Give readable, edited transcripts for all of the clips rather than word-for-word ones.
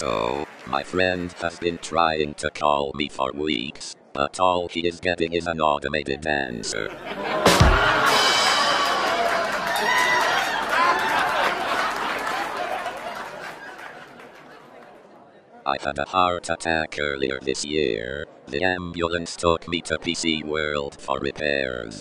So, my friend has been trying to call me for weeks, but all he is getting is an automated answer. I had a heart attack earlier this year. The ambulance took me to PC World for repairs.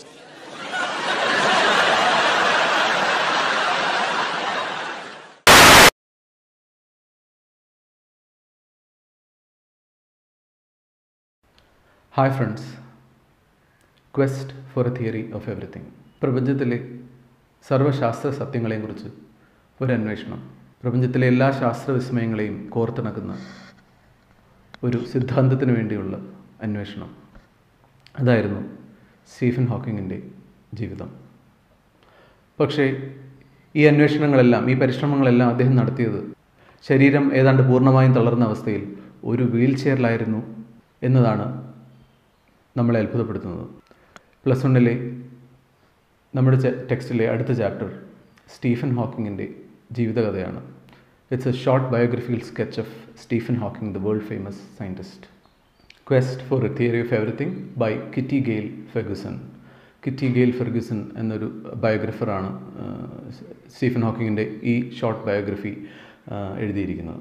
Hi friends, question for a theory of everything. പ്രപഞ്ചത്തിലെ സർവ്വശാസ്ത്ര സത്യങ്ങളെക്കുറിച്ച് ഒരു അന്വേഷണം, പ്രപഞ്ചത്തിലെ എല്ലാ ശാസ്ത്രവിസ്മയങ്ങളെയും കോർത്തിണക്കുന്ന ഒരു സിദ്ധാന്തത്തിന് വേണ്ടിയുള്ള അന്വേഷണം. അതായിരുന്നു സ്റ്റീഫൻ ഹോക്കിങ്ങിൻ്റെ ജീവിതം. പക്ഷേ ഈ അന്വേഷണങ്ങളെല്ലാം, ഈ പരിശ്രമങ്ങളെല്ലാം അദ്ദേഹം നടത്തിയത് ശരീരം ഏതാണ്ട് പൂർണ്ണമായും തളർന്ന അവസ്ഥയിൽ ഒരു വീൽ ചെയറിലായിരുന്നു എന്നതാണ് നമ്മളെ അത്ഭുതപ്പെടുത്തുന്നത്. പ്ലസ് വണ്ണിലെ നമ്മുടെ ടെക്സ്റ്റിലെ അടുത്ത ചാപ്റ്റർ സ്റ്റീഫൻ ഹോക്കിങ്ങിൻ്റെ ജീവിതകഥയാണ്. It's a short biographical sketch of Stephen Hawking, the world famous scientist. Quest for a theory of everything by Kitty Gail Ferguson. Kitty Gail Ferguson എന്നൊരു ബയോഗ്രഫറാണ് സ്റ്റീഫൻ ഹോക്കിങ്ങിൻ്റെ ഈ ഷോർട്ട് ബയോഗ്രഫി എഴുതിയിരിക്കുന്നത്.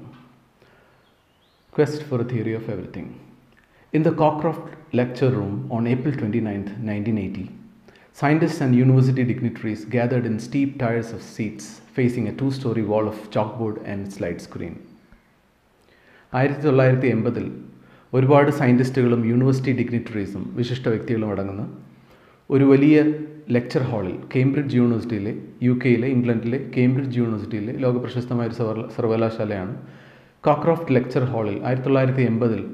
Quest for a theory of everything. In the Cockcroft lecture room on April 29, 1980, scientists and university dignitaries gathered in steep tiers of seats facing a two-story wall of chalkboard and slide screen. 1980 ഒരുപാട് സയൻറ്റിസ്റ്റുകളും university ഡിഗ്നിറ്ററീസും വിശിഷ്ട വ്യക്തികളും അടങ്ങുന്ന ഒരു വലിയ lecture ഹാളിൽ Cambridge യൂണിവേഴ്സിറ്റിയിലെ, UK-യിലെ, ഇംഗ്ലണ്ടിലെ Cambridge യൂണിവേഴ്സിറ്റിയിലെ ലോകപ്രശസ്തമായ ഒരു സർവകലാശാലയാണ് കോക്ക്രോഫ്റ്റ് ലെക്ചർ ഹാളിൽ 1980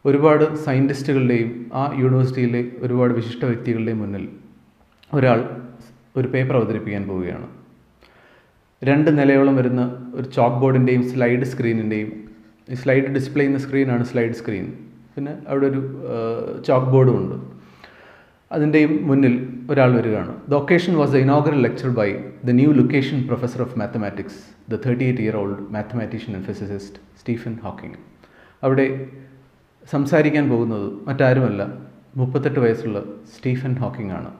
ഒരുപാട് സയൻറ്റിസ്റ്റുകളുടെയും ആ യൂണിവേഴ്സിറ്റിയിലെ ഒരുപാട് വിശിഷ്ട വ്യക്തികളുടെയും മുന്നിൽ ഒരാൾ ഒരു പേപ്പർ അവതരിപ്പിക്കാൻ പോവുകയാണ്. 2 നിലയോളം വരുന്ന ഒരു ചോക്ക് ബോർഡിൻ്റെയും സ്ലൈഡ് സ്ക്രീനിൻ്റെയും, ഈ സ്ലൈഡ് ഡിസ്പ്ലേ ചെയ്യുന്ന സ്ക്രീനാണ് സ്ലൈഡ് സ്ക്രീൻ, പിന്നെ അവിടെ ഒരു ചോക്ക് ബോർഡും ഉണ്ട്. അതിൻ്റെയും മുന്നിൽ ഒരാൾ വരികയാണ്. The occasion was the inaugural lecture by the new Lucasian professor of mathematics, the 38-year-old mathematician and physicist Stephen Hawking. അവിടെ സംസാരിക്കാൻ പോകുന്നത് മറ്റാരുമല്ല, 38 വയസ്സുള്ള സ്റ്റീഫൻ ഹോക്കിംഗ് ആണ്.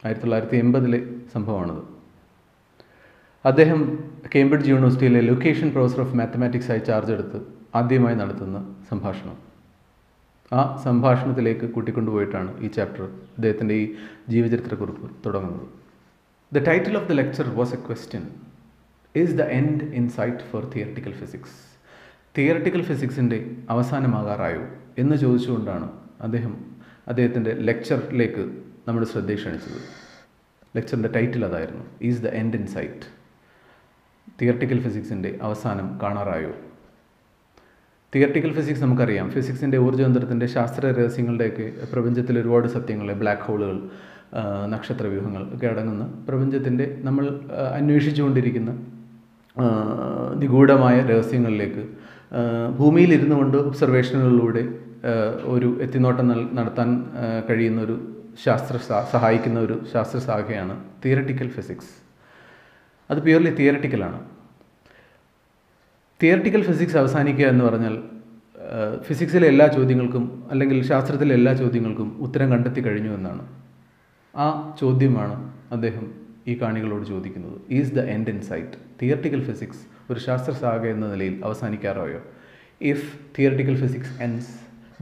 1980 സംഭവമാണത്. അദ്ദേഹം കേംബ്രിഡ്ജ് യൂണിവേഴ്സിറ്റിയിലെ ലൊക്കേഷൻ പ്രൊഫസർ ഓഫ് മാത്തമാറ്റിക്സായി ചാർജ് എടുത്ത് ആദ്യമായി നടത്തുന്ന സംഭാഷണം. ആ സംഭാഷണത്തിലേക്ക് കൂട്ടിക്കൊണ്ടുപോയിട്ടാണ് ഈ ചാപ്റ്റർ, അദ്ദേഹത്തിൻ്റെ ഈ ജീവചരിത്രക്കുറിപ്പ് തുടങ്ങുന്നത്. The title of the lecture was a question: is the end in sight for theoretical physics? Theoretical ഫിസിക്സിൻ്റെ അവസാനമാകാറായോ എന്ന് ചോദിച്ചുകൊണ്ടാണ് അദ്ദേഹത്തിൻ്റെ ലെക്ചറിലേക്ക് നമ്മുടെ ശ്രദ്ധയെ ക്ഷണിച്ചത്. ലെക്ചറിൻ്റെ ടൈറ്റിൽ അതായിരുന്നു, is the end in sight? Theoretical ഫിസിക്സിൻ്റെ അവസാനം കാണാറായോ? തിയററ്റിക്കൽ ഫിസിക്സ് നമുക്കറിയാം, ഫിസിക്സിൻ്റെ ഊർജ്ജതന്ത്രത്തിൻ്റെ ശാസ്ത്ര രഹസ്യങ്ങളുടെയൊക്കെ പ്രപഞ്ചത്തിൽ ഒരുപാട് സത്യങ്ങൾ, ബ്ലാക്ക് ഹോളുകൾ, നക്ഷത്രവ്യൂഹങ്ങൾ ഒക്കെ അടങ്ങുന്ന പ്രപഞ്ചത്തിൻ്റെ നമ്മൾ അന്വേഷിച്ചുകൊണ്ടിരിക്കുന്ന നിഗൂഢമായ രഹസ്യങ്ങളിലേക്ക് ഭൂമിയിലിരുന്നു കൊണ്ട് ഒബ്സർവേഷനുകളിലൂടെ ഒരു എത്തിനോട്ടം നടത്താൻ കഴിയുന്ന ഒരു സഹായിക്കുന്ന ഒരു ശാസ്ത്രശാഖയാണ് തിയററ്റിക്കൽ ഫിസിക്സ്. അത് പ്യൂർലി തിയററ്റിക്കലാണ്. തിയററ്റിക്കൽ ഫിസിക്സ് അവസാനിക്കുക എന്ന് പറഞ്ഞാൽ ഫിസിക്സിലെ എല്ലാ ചോദ്യങ്ങൾക്കും, അല്ലെങ്കിൽ ശാസ്ത്രത്തിലെ എല്ലാ ചോദ്യങ്ങൾക്കും ഉത്തരം കണ്ടെത്തി കഴിഞ്ഞു എന്നാണ്. ആ ചോദ്യമാണ് അദ്ദേഹം ഈ കാണികളോട് ചോദിക്കുന്നത്. Is the end in sight? Theoretical physics ഒരു ശാസ്ത്രശാഖ എന്ന നിലയിൽ അവസാനിക്കാറായോ? If theoretical physics ends,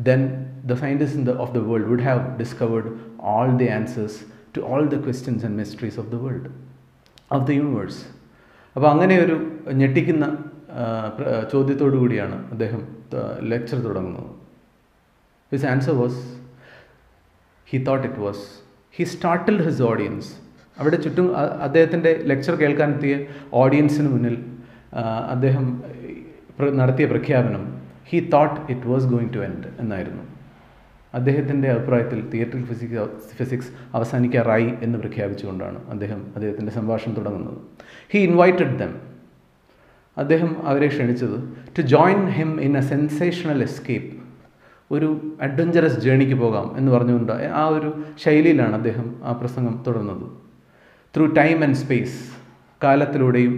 then the scientists of the world would have discovered all the answers to all the questions and mysteries of the world, of the universe. അപ്പോൾ അങ്ങനെ ഒരു ഞെട്ടിക്കുന്ന ചോദ്യത്തോടു കൂടിയാണ് അദ്ദേഹം ലെക്ചർ തുടങ്ങുന്നത്. His answer was, he thought it was, he startled his audience. അവിടെ ചുറ്റും അദ്ദേഹത്തിൻ്റെ ലെക്ചർ കേൾക്കാനെത്തിയ ഓഡിയൻസിന് മുന്നിൽ അദ്ദേഹം നടത്തിയ പ്രഖ്യാപനം he thought it was going to end എന്നായിരുന്നു. അദ്ദേഹത്തിൻ്റെ അഭിപ്രായത്തിൽ തിയററ്റിക്കൽ ഫിസിക്സ് അവസാനിക്കാറായി എന്ന് പ്രഖ്യാപിച്ചുകൊണ്ടാണ് അദ്ദേഹത്തിൻ്റെ സംഭാഷണം തുടങ്ങുന്നത്. he invited them, അദ്ദേഹം അവരെ ക്ഷണിച്ചത് to join him in a sensational escape, ഒരു അഡ്വഞ്ചറസ് ജേണിക്ക് പോകാം എന്ന് പറഞ്ഞുകൊണ്ട് ആ ഒരു ശൈലിയിലാണ് അദ്ദേഹം ആ പ്രസംഗം തുടർന്നത്. ത്രൂ ടൈം ആൻഡ് സ്പേസ്, കാലത്തിലൂടെയും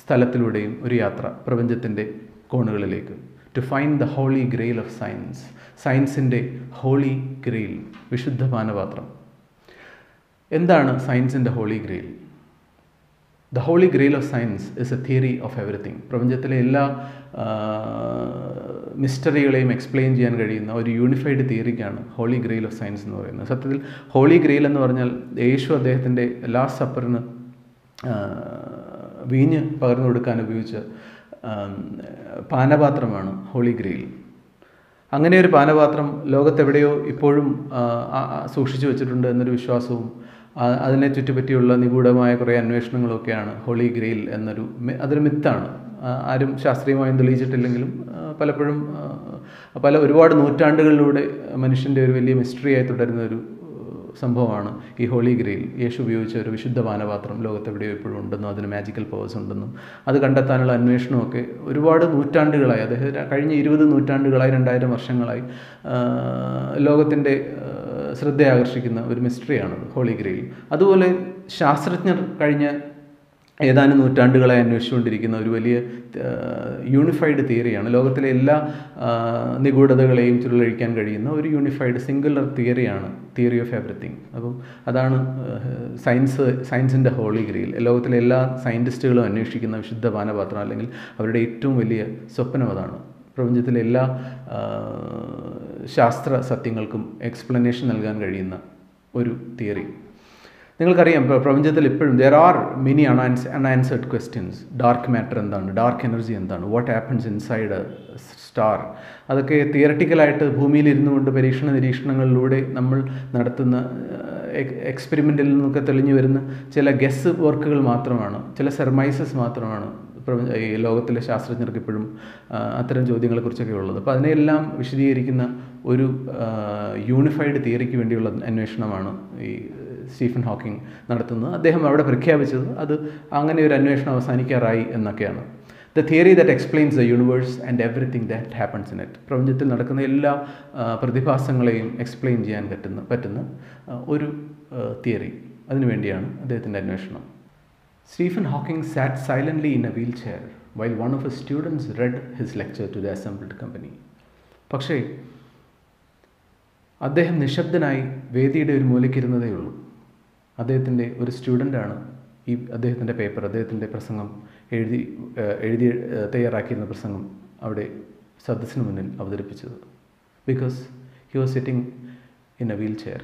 സ്ഥലത്തിലൂടെയും ഒരു യാത്ര, പ്രപഞ്ചത്തിൻ്റെ കോണുകളിലേക്ക്. To find the holy grail of science, സയൻസിൻ്റെ ഹോളി ഗ്രെയിൽ, വിശുദ്ധ പാനപാത്രം. എന്താണ് സയൻസിൻ്റെ holy grail? The holy grail of science is a theory of everything. പ്രപഞ്ചത്തിലെ എല്ലാ മിസ്റ്ററികളെയും എക്സ്പ്ലെയിൻ ചെയ്യാൻ കഴിയുന്ന ഒരു യൂണിഫൈഡ് തിയറിക്കാണ് ഹോളി ഗ്രെയിൽ ഓഫ് സയൻസ് എന്ന് പറയുന്നത്. സത്യത്തിൽ ഹോളി ഗ്രെയിൽ എന്ന് പറഞ്ഞാൽ യേശു അദ്ദേഹത്തിൻ്റെ ലാസ്റ്റ് സപ്പറിന് വീഞ്ഞ് പകർന്നു കൊടുക്കാൻ ഉപയോഗിച്ച പാനപാത്രമാണ് ഹോളി ഗ്രെയിൽ. അങ്ങനെ ഒരു പാനപാത്രം ലോകത്തെവിടെയോ ഇപ്പോഴും സൂക്ഷിച്ചു വെച്ചിട്ടുണ്ട് എന്നൊരു വിശ്വാസവും അതിനെ ചുറ്റിപ്പറ്റിയുള്ള നിഗൂഢമായ കുറേ അന്വേഷണങ്ങളൊക്കെയാണ് ഹോളി ഗ്രെയിൽ അതൊരു മിത്താണ്. ആരും ശാസ്ത്രീയമായും തെളിയിച്ചിട്ടില്ലെങ്കിലും പലപ്പോഴും ഒരുപാട് നൂറ്റാണ്ടുകളിലൂടെ മനുഷ്യൻ്റെ ഒരു വലിയ മിസ്റ്ററിയായി തുടരുന്ന ഒരു സംഭവമാണ് ഈ ഹോളി ഗ്രെയിൽ. യേശു ഉപയോഗിച്ച ഒരു വിശുദ്ധ പാനപാത്രം ലോകത്തെവിടെയോ ഇപ്പോഴും ഉണ്ടെന്നും അതിന് മാജിക്കൽ പവേഴ്സ് ഉണ്ടെന്നും അത് കണ്ടെത്താനുള്ള അന്വേഷണമൊക്കെ ഒരുപാട് നൂറ്റാണ്ടുകളായി, അതായത് കഴിഞ്ഞ 20 നൂറ്റാണ്ടുകളായി 2000 വർഷങ്ങളായി ലോകത്തിൻ്റെ ശ്രദ്ധയാകർഷിക്കുന്ന ഒരു മിസ്റ്ററിയാണ് ഹോളി ഗ്രെയിൽ. അതുപോലെ ശാസ്ത്രജ്ഞർ കഴിഞ്ഞ ഏതാനും നൂറ്റാണ്ടുകളായി അന്വേഷിച്ചുകൊണ്ടിരിക്കുന്ന ഒരു വലിയ യൂണിഫൈഡ് തിയറിയാണ്, ലോകത്തിലെ എല്ലാ നിഗൂഢതകളെയും ചുരുളഴിക്കാൻ കഴിയുന്ന ഒരു സിംഗുലർ തിയറിയാണ് തിയറി ഓഫ് എവറിത്തിങ്. അപ്പം അതാണ് സയൻസിൻ്റെ ഹോളി ഗ്രെയിൽ. ലോകത്തിലെ എല്ലാ സയൻറ്റിസ്റ്റുകളും അന്വേഷിക്കുന്ന വിശുദ്ധ പാനപാത്രം, അല്ലെങ്കിൽ അവരുടെ ഏറ്റവും വലിയ സ്വപ്നം അതാണ്. പ്രപഞ്ചത്തിലെ എല്ലാ ശാസ്ത്ര സത്യങ്ങൾക്കും എക്സ്പ്ലനേഷൻ നൽകാൻ കഴിയുന്ന ഒരു തിയറി. നിങ്ങൾക്കറിയാം, പ്രപഞ്ചത്തിൽ ഇപ്പോഴും there are many unanswered questions. Dark matter എന്താണ്? ഡാർക്ക് എനർജി എന്താണ്? What happens inside star? അതൊക്കെ തിയററ്റിക്കലായിട്ട് ഭൂമിയിലിരുന്നു കൊണ്ട് പരീക്ഷണ നിരീക്ഷണങ്ങളിലൂടെ നമ്മൾ നടത്തുന്ന എക്സ്പെരിമെൻറ്റിൽ നിന്നൊക്കെ തെളിഞ്ഞു വരുന്ന ചില ഗസ് വർക്കുകൾ മാത്രമാണ്, ചില സർമൈസസ് മാത്രമാണ് ഈ ലോകത്തിലെ ശാസ്ത്രജ്ഞർക്ക് ഇപ്പോഴും അത്തരം ചോദ്യങ്ങളെക്കുറിച്ചൊക്കെ ഉള്ളത്. അപ്പോൾ അതിനെല്ലാം വിശദീകരിക്കുന്ന ഒരു യൂണിഫൈഡ് തിയറിക്ക് വേണ്ടിയുള്ള അന്വേഷണമാണ് ഈ സ്റ്റീഫൻ ഹോക്കിംഗ് നടത്തുന്നത്. അദ്ദേഹം അവിടെ പ്രഖ്യാപിച്ചത് അത് അങ്ങനെ ഒരു അന്വേഷണം അവസാനിക്കാറായി എന്നൊക്കെയാണ്. The theory that explains the universe and everything that happens in it. പ്രപഞ്ചത്തിൽ നടക്കുന്ന എല്ലാ പ്രതിഭാസങ്ങളെയും എക്സ്പ്ലെയിൻ ചെയ്യാൻ പറ്റുന്ന ഒരു തിയറി, അതിനുവേണ്ടിയാണ് അദ്ദേഹത്തിൻ്റെ അന്വേഷണം. Stephen Hawking sat silently in a wheelchair while one of his students read his lecture to the assembled company. പക്ഷേ അദ്ദേഹം നിശബ്ദനായി വേദിയുടെ ഒരു മൂലയ്ക്കിരുന്നതേ ഉള്ളൂ. അദ്ദേഹത്തിൻ്റെ ഒരു സ്റ്റുഡൻ്റാണ് അദ്ദേഹത്തിൻ്റെ പേപ്പർ, അദ്ദേഹത്തിൻ്റെ പ്രസംഗം എഴുതി തയ്യാറാക്കിയിരുന്ന പ്രസംഗം അവിടെ സദസ്സിന് മുന്നിൽ അവതരിപ്പിച്ചത്. Because he was sitting in a wheelchair.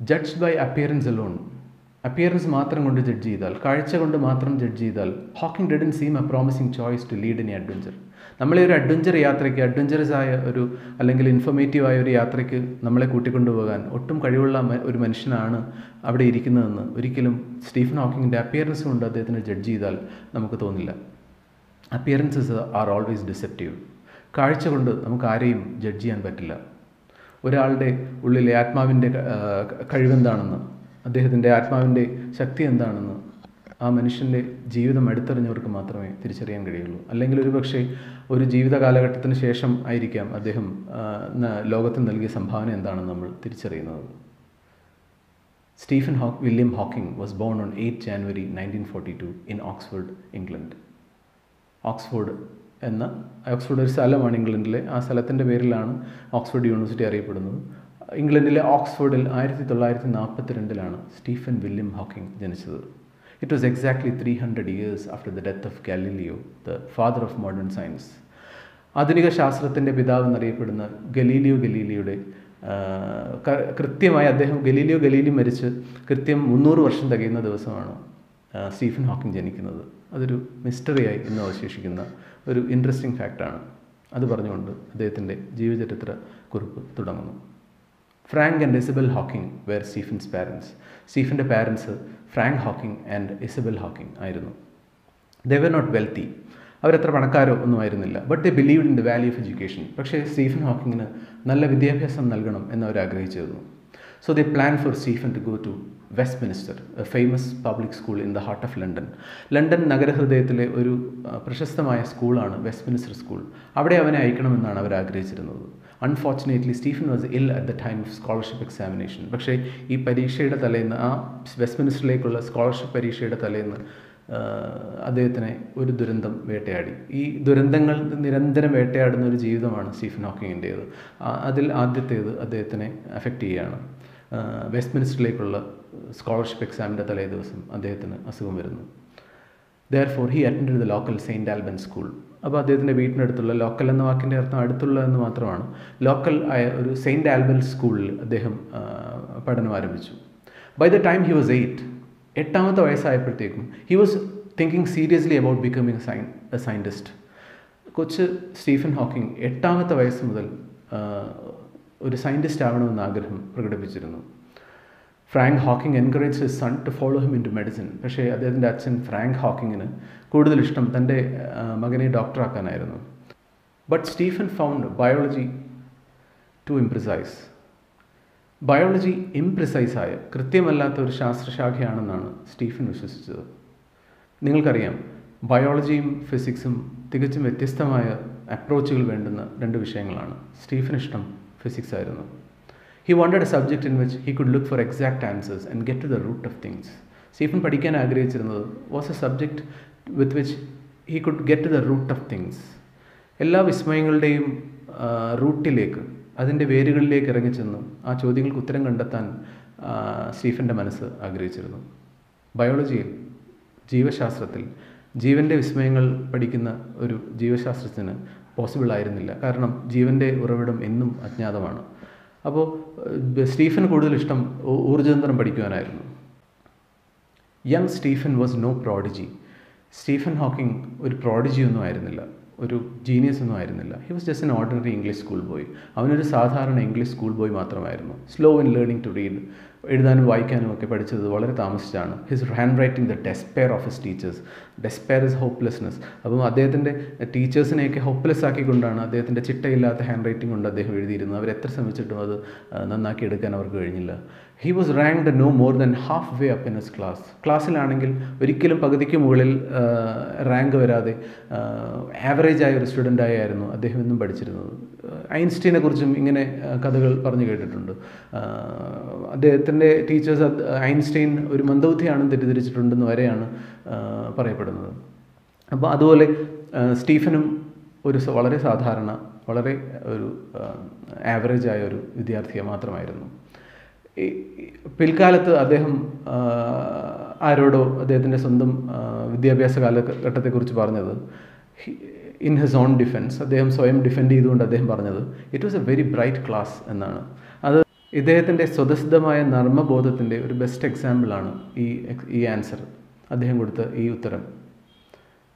Judged by appearance alone, appearance മാത്രം കൊണ്ട് ജഡ്ജ് ചെയ്താൽ, കാഴ്ച കൊണ്ട് മാത്രം ജഡ്ജ് ചെയ്താൽ, Hawking didn't seem a promising choice to lead in a adventure. നമ്മളെ ഒരു അഡ്വഞ്ചർ യാത്രയ്ക്ക്, അഡ്വഞ്ചറസ് ആയ ഒരു അല്ലെങ്കിൽ ഇൻഫോർമേറ്റീവായ ഒരു യാത്രയ്ക്ക് നമ്മളെ കൂട്ടിക്കൊണ്ടുപോകാൻ ഒട്ടും കഴിവുള്ള ഒരു മനുഷ്യനാണ് അവിടെ ഇരിക്കുന്നതെന്ന് ഒരിക്കലും സ്റ്റീഫൻ ഹോക്കിങ്ങിൻ്റെ അപ്പിയറൻസ് കൊണ്ട് അദ്ദേഹത്തിന് ജഡ്ജ് ചെയ്താൽ നമുക്ക് തോന്നില്ല. Appearances are always deceptive. കാഴ്ച കൊണ്ട് നമുക്ക് ആരെയും ജഡ്ജ് ചെയ്യാൻ പറ്റില്ല. ഒരാളുടെ ഉള്ളിലെ ആത്മാവിൻ്റെ കഴിവെന്താണെന്ന്, അദ്ദേഹത്തിൻ്റെ ആത്മാവിൻ്റെ ശക്തി എന്താണെന്ന് ആ മനുഷ്യൻ്റെ ജീവിതം അടുത്തെറിഞ്ഞവർക്ക് മാത്രമേ തിരിച്ചറിയാൻ കഴിയുള്ളൂ. അല്ലെങ്കിൽ ഒരു പക്ഷേ ഒരു ജീവിത കാലഘട്ടത്തിന് ശേഷം ആയിരിക്കാം അദ്ദേഹം ലോകത്തിന് നൽകിയ സംഭാവന എന്താണെന്ന് നമ്മൾ തിരിച്ചറിയുന്നത്. Stephen William Hawking was born on 8 January 1942 in Oxford, England. Oxford ഒരു സ്ഥലമാണ് ഇംഗ്ലണ്ടിലെ. ആ സ്ഥലത്തിൻ്റെ പേരിലാണ് ഓക്സ്ഫോർഡ് യൂണിവേഴ്സിറ്റി അറിയപ്പെടുന്നത്. ഇംഗ്ലണ്ടിലെ ഓക്സ്ഫോർഡിൽ 1942 സ്റ്റീഫൻ വില്യം ഹോക്കിംഗ് ജനിച്ചത്. It was exactly 300 years after the death of Galileo, the father of modern science. ആധുനിക ശാസ്ത്രത്തിൻ്റെ പിതാവ് എന്നറിയപ്പെടുന്ന ഗലീലിയോയുടെ കൃത്യമായി ഗലീലി മരിച്ച് കൃത്യം 300 വർഷം തികയുന്ന ദിവസമാണ് സ്റ്റീഫൻ ഹോക്കിംഗ് ജനിക്കുന്നത്. അതൊരു മിസ്റ്ററിയായി ഇന്ന് അവശേഷിക്കുന്ന ഒരു ഇൻട്രസ്റ്റിംഗ് ഫാക്റ്റാണ്. അത് പറഞ്ഞുകൊണ്ട് അദ്ദേഹത്തിൻ്റെ ജീവചരിത്ര കുറിപ്പ് തുടങ്ങുന്നു. Frank and Isabel Hawking were Stephen's parents. സ്റ്റീഫൻ്റെ parents Frank Hawking and Isabel Hawking ആയിരുന്നു. ദേ വർ നോട്ട് വെൽത്തി, അവരത്ര പണക്കാരോ ഒന്നും ആയിരുന്നില്ല. But they believed in the value of education. പക്ഷേ സ്റ്റീഫൻ ഹോക്കിങ്ങിന് നല്ല വിദ്യാഭ്യാസം നൽകണം എന്നവർ ആഗ്രഹിച്ചിരുന്നു. So they planned for Stephen to go to Westminster, a famous public school in the heart of London. London നഗരഹൃദയത്തിലെ ഒരു പ്രശസ്തമായ സ്കൂളാണ് വെസ്റ്റ്മിനിസ്റ്റർ സ്കൂൾ. അവിടെ അവനെ അയക്കണമെന്നാണ് അവർ ആഗ്രഹിച്ചിരുന്നത്. Unfortunately Stephen was ill at the time of scholarship examination. പക്ഷേ ഈ പരീക്ഷയുടെ തലേന്ന്, ആ വെസ്റ്റ്മിനിസ്റ്ററിലേക്കുള്ള സ്കോളർഷിപ്പ് പരീക്ഷയുടെ തലേന്ന് അദ്ദേഹത്തിനെ ഒരു ദുരന്തം വേട്ടയാടി. ഈ ദുരന്തങ്ങൾ നിരന്തരം വേട്ടയാടുന്ന ഒരു ജീവിതമാണ് സ്റ്റീഫൻ ഹോക്കിങ്ങിൻ്റേത്. അതിൽ ആദ്യത്തേത് അദ്ദേഹത്തിനെ അഫക്റ്റ് ചെയ്യുകയാണ്. വെസ്റ്റ്മിനിസ്റ്ററിലേക്കുള്ള സ്കോളർഷിപ്പ് എക്സാമിൻ്റെ തലേ ദിവസം അദ്ദേഹത്തിന് അസുഖം വരുന്നു. Therefore, he attended the local saint Albans school. അപ്പോൾ അദ്ദേഹത്തിൻ്റെ വീട്ടിനടുത്തുള്ള, ലോക്കൽ എന്ന വാക്കിൻ്റെ അർത്ഥം അടുത്തുള്ള എന്ന് മാത്രമാണ്, ലോക്കൽ ആയ ഒരു സെയിൻറ്റ് ആൽബൻസ് സ്കൂളിൽ അദ്ദേഹം പഠനം ആരംഭിച്ചു. By the time he was 8, 8ാമത്തെ വയസ്സായപ്പോഴത്തേക്കും he was thinking seriously about becoming a scientist. കൊച്ച് സ്റ്റീഫൻ ഹോക്കിംഗ് 8ാമത്തെ വയസ്സ് മുതൽ ഒരു സയൻറ്റിസ്റ്റ് ആവണമെന്ന് ആഗ്രഹം പ്രകടിപ്പിച്ചിരുന്നു. Frank Hawking encourage his son to follow him into medicine. പക്ഷേ അദ്ദേഹത്തിൻ്റെ അച്ഛൻ ഫ്രാങ്ക് ഹോക്കിങ്ങിന് കൂടുതൽ ഇഷ്ടം തൻ്റെ മകനെ ഡോക്ടറാക്കാനായിരുന്നു. But Stephen found biology too imprecise. Biology ഇംപ്രിസൈസായ, കൃത്യമല്ലാത്ത ഒരു ശാസ്ത്രശാഖയാണെന്നാണ് സ്റ്റീഫൻ വിശ്വസിച്ചത്. നിങ്ങൾക്കറിയാം, ബയോളജിയും ഫിസിക്സും തികച്ചും വ്യത്യസ്തമായ അപ്രോച്ചുകൾ വേണ്ടുന്ന രണ്ട് വിഷയങ്ങളാണ്. സ്റ്റീഫന് ഇഷ്ടം ഫിസിക്സ് ആയിരുന്നു. He wanted a subject in which he could look for exact answers and get to the root of things. Stephen പഠിക്കാൻ ആഗ്രഹിച്ചിരുന്നത് was a subject with which he could get to the root of things. എല്ലാ വിസ്മയങ്ങളുടെയും റൂട്ടിലേക്ക്, അതിൻ്റെ വേരുകളിലേക്ക് ഇറങ്ങിച്ചെന്ന് ആ ചോദ്യങ്ങൾക്ക് ഉത്തരം കണ്ടെത്താൻ സ്റ്റീഫൻ്റെ മനസ്സ് ആഗ്രഹിച്ചിരുന്നു. ബയോളജിയിൽ, ജീവശാസ്ത്രത്തിൽ ജീവൻ്റെ വിസ്മയങ്ങൾ പഠിക്കുന്ന ഒരു ജീവശാസ്ത്രത്തിന് പോസിബിൾ ആയിരുന്നില്ല. കാരണം ജീവൻ്റെ ഉറവിടം എന്നും അജ്ഞാതമാണ്. അപ്പോൾ സ്റ്റീഫന് കൂടുതൽ ഇഷ്ടം ഊർജ്ജതന്ത്രം പഠിക്കുവാനായിരുന്നു. Young Stephen was no prodigy. Stephen Hawking ഒരു പ്രോഡിജി ഒന്നും ആയിരുന്നില്ല, ഒരു ജീനിയസ് ഒന്നും ആയിരുന്നില്ല. He was just an ordinary English school boy. അവനൊരു സാധാരണ ഇംഗ്ലീഷ് സ്കൂൾ ബോയ് മാത്രമായിരുന്നു. Slow in learning to read. എഴുതാനും വായിക്കാനും ഒക്കെ പഠിച്ചത് വളരെ താമസിച്ചാണ്. His handwriting the despair of his teachers. Despair is hopelessness. അപ്പം അദ്ദേഹത്തിൻ്റെ ടീച്ചേഴ്സിനെയൊക്കെ ഹോപ്പ്ലെസ് ആക്കിക്കൊണ്ടാണ് അദ്ദേഹത്തിൻ്റെ ചിട്ടയില്ലാത്ത ഹാൻഡ് റൈറ്റിംഗ് കൊണ്ട് അദ്ദേഹം എഴുതിയിരുന്നത്. അവരെത്ര ശ്രമിച്ചിട്ടും അത് നന്നാക്കി എടുക്കാൻ അവർക്ക് കഴിഞ്ഞില്ല. He was ranked no more than halfway up in his class. ക്ലാസ്സിലാണെങ്കിൽ ഒരിക്കലും പകുതിക്ക് മുകളിൽ റാങ്ക് വരാതെ ആവറേജായ ഒരു സ്റ്റുഡൻ്റായിരുന്നു അദ്ദേഹം എന്നും പഠിച്ചിരുന്നത്. ഐൻസ്റ്റീനെ കുറിച്ചും ഇങ്ങനെ കഥകൾ പറഞ്ഞു കേട്ടിട്ടുണ്ട്. അദ്ദേഹത്തിൻ്റെ ടീച്ചേഴ്സ് ഐൻസ്റ്റൈൻ ഒരു മന്ദബുദ്ധിയാണെന്ന് തെറ്റിദ്ധരിച്ചിട്ടുണ്ടെന്ന് വരെയാണ് പറയപ്പെടുന്നത്. അപ്പോൾ അതുപോലെ സ്റ്റീഫനും ഒരു വളരെ സാധാരണ, വളരെ ഒരു ആവറേജായ ഒരു വിദ്യാർത്ഥിയെ മാത്രമായിരുന്നു. പിൽക്കാലത്ത് അദ്ദേഹം ആരോടോ അദ്ദേഹത്തിൻ്റെ സ്വന്തം വിദ്യാഭ്യാസ കാലഘട്ടത്തെക്കുറിച്ച് പറഞ്ഞത്, ഇൻ ഹിസ് ഓൺ ഡിഫെൻസ്, അദ്ദേഹം സ്വയം ഡിഫെൻഡ് ചെയ്തുകൊണ്ട് അദ്ദേഹം പറഞ്ഞത്, it was A very bright class എന്നാണ്. അത് ഇദ്ദേഹത്തിൻ്റെ സ്വതസിദ്ധമായ നർമ്മബോധത്തിൻ്റെ ഒരു ബെസ്റ്റ് എക്സാമ്പിളാണ് ഈ ആൻസർ, അദ്ദേഹം കൊടുത്ത ഈ ഉത്തരം.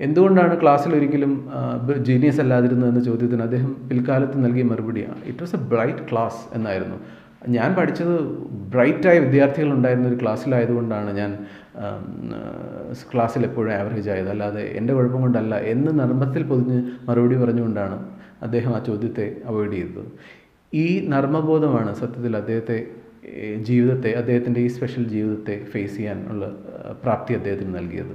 എന്തുകൊണ്ടാണ് ക്ലാസ്സിൽ ഒരിക്കലും ജീനിയസ് അല്ലാതിരുന്നത് എന്ന ചോദ്യത്തിന് അദ്ദേഹം പിൽക്കാലത്ത് നൽകിയ മറുപടിയാണ്, it was A bright class എന്നായിരുന്നു. ഞാൻ പഠിച്ചത് ബ്രൈറ്റായ വിദ്യാർത്ഥികൾ ഉണ്ടായിരുന്ന ഒരു ക്ലാസ്സിലായതുകൊണ്ടാണ് ഞാൻ ക്ലാസ്സിൽ എപ്പോഴും ആവറേജ് ആയത്, അല്ലാതെ എൻ്റെ കുഴപ്പം കൊണ്ടല്ല എന്ന് നർമ്മത്തിൽ പൊതിഞ്ഞ് മറുപടി പറഞ്ഞുകൊണ്ടാണ് അദ്ദേഹം ആ ചോദ്യത്തെ അവോയ്ഡ് ചെയ്തത്. ഈ നർമ്മബോധമാണ് സത്യത്തിൽ അദ്ദേഹത്തിൻ്റെ ഈ സ്പെഷ്യൽ ജീവിതത്തെ ഫേസ് ചെയ്യാനുള്ള പ്രാപ്തി അദ്ദേഹത്തിന് നൽകിയത്.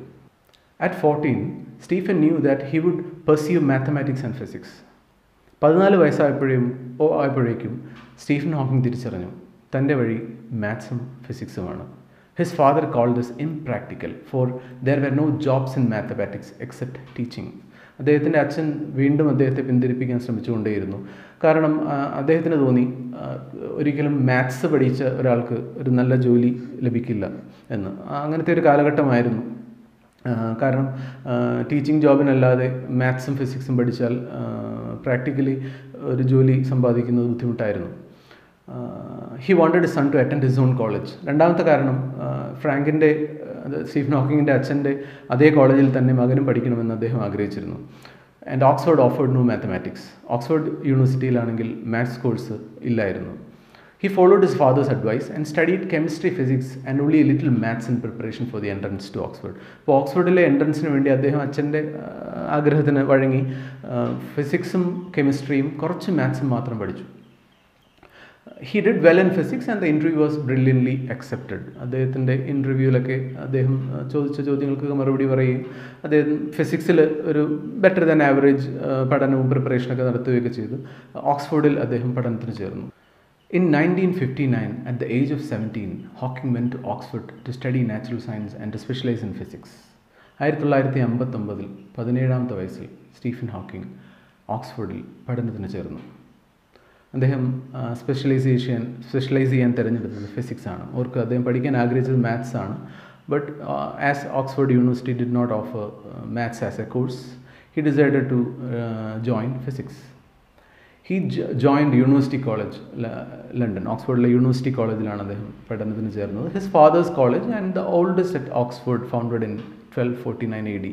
At 14, Stephen knew that he would pursue mathematics and physics. 14 വയസ്സായപ്പോഴേക്കും സ്റ്റീഫൻ ഹോക്കിംഗ് തിരിച്ചറിഞ്ഞു തൻ്റെ വഴി മാത്സും ഫിസിക്സുമാണ്. His father called this impractical, for there were no jobs in mathematics except teaching. അദ്ദേഹത്തിൻ്റെ അച്ഛൻ വീണ്ടും അദ്ദേഹത്തെ പിന്തിരിപ്പിക്കാൻ ശ്രമിച്ചുകൊണ്ടേയിരുന്നു. കാരണം അദ്ദേഹത്തിന് തോന്നി ഒരിക്കലും മാത്സ് പഠിച്ച ഒരാൾക്ക് ഒരു നല്ല ജോലി ലഭിക്കില്ല എന്ന്. അങ്ങനത്തെ ഒരു കാലഘട്ടമായിരുന്നു. കാരണം ടീച്ചിങ് ജോബിനല്ലാതെ മാത്സും ഫിസിക്സും പഠിച്ചാൽ പ്രാക്ടിക്കലി ഒരു ജോലി സമ്പാദിക്കുന്നത് ബുദ്ധിമുട്ടായിരുന്നു. He wanted his son to attend his own college. രണ്ടാമത്തെ കാരണം, സ്റ്റീഫൻ ഹോക്കിങ്ങിൻ്റെ അച്ഛൻ്റെ അതേ കോളേജിൽ തന്നെ മകനും പഠിക്കണമെന്ന് അദ്ദേഹം ആഗ്രഹിച്ചിരുന്നു. And Oxford offered no mathematics. Oxford യൂണിവേഴ്സിറ്റിയിലാണെങ്കിൽ മാത്സ് കോഴ്സ് ഇല്ലായിരുന്നു. He followed his father's advice and studied chemistry, physics and only a little maths in preparation for the entrance to Oxford. അപ്പോൾ ഓക്സ്ഫോർഡിലെ എൻട്രൻസിന് വേണ്ടി അദ്ദേഹം അച്ഛൻ്റെ ആഗ്രഹത്തിന് വഴങ്ങി ഫിസിക്സും കെമിസ്ട്രിയും കുറച്ച് മാത്സും മാത്രം പഠിച്ചു. He did well in physics and the interview was brilliantly accepted. അദ്ദേഹത്തിൻ്റെ ഇൻ്റർവ്യൂവിലൊക്കെ അദ്ദേഹം ചോദിച്ച ചോദ്യങ്ങൾക്ക് മറുപടി പറയുകയും അദ്ദേഹം ഫിസിക്സിൽ ഒരു ബെറ്റർ ദാൻ ആവറേജ് പഠനവും പ്രിപ്പറേഷനൊക്കെ നടത്തുകയൊക്കെ ചെയ്തു. ഓക്സ്ഫോർഡിൽ അദ്ദേഹം പഠനത്തിന് ചേർന്നു. In 1959, at the age of 17, Hawking went to Oxford to study natural science and to specialize in physics. 1959 17ാമത്തെ വയസ്സിൽ സ്റ്റീഫൻ ഹോക്കിംഗ് ഓക്സ്ഫോർഡിൽ പഠനത്തിന് ചേർന്നു. അദ്ദേഹം സ്പെഷ്യലൈസ് ചെയ്യാൻ തിരഞ്ഞെടുത്തത് ഫിസിക്സ് ആണ്. അവർക്ക് അദ്ദേഹം പഠിക്കാൻ ആഗ്രഹിച്ചത് മാത്സ് ആണ്. But as Oxford University did not offer maths as a course, he decided to join physics. He joined University College London. ഓക്സ്ഫോർഡിലെ യൂണിവേഴ്സിറ്റി കോളേജിലാണ് അദ്ദേഹം പഠനത്തിന് ചേർന്നത്. His father's college and the oldest at Oxford, founded in 1249 AD.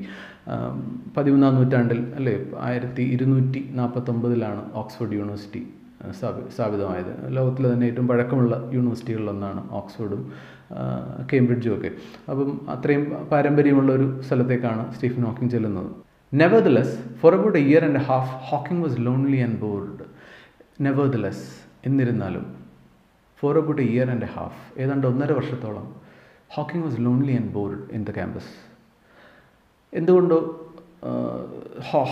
13ാം നൂറ്റാണ്ടിൽ അല്ലേ, 1249 Oxford university സ്ഥാപിതമായത്. ലോകത്തിലെ തന്നെ ഏറ്റവും പഴക്കമുള്ള യൂണിവേഴ്സിറ്റികളിലൊന്നാണ് ഓക്സ്ഫോർഡും കേംബ്രിഡ്ജും ഒക്കെ. അപ്പം അത്രയും പാരമ്പര്യമുള്ള ഒരു സ്ഥലത്തേക്കാണ് സ്റ്റീഫൻ ഹോക്കിംഗ് ചെല്ലുന്നത്. Nevertheless, for about a year and a half, Hawking was lonely and bored. Nevertheless, എന്നിരുന്നാലും, for about a year and a half, ഏതാണ്ട് 1.5 വർഷത്തോളം, Hawking was lonely and bored in the campus. എന്തുകൊണ്ടോ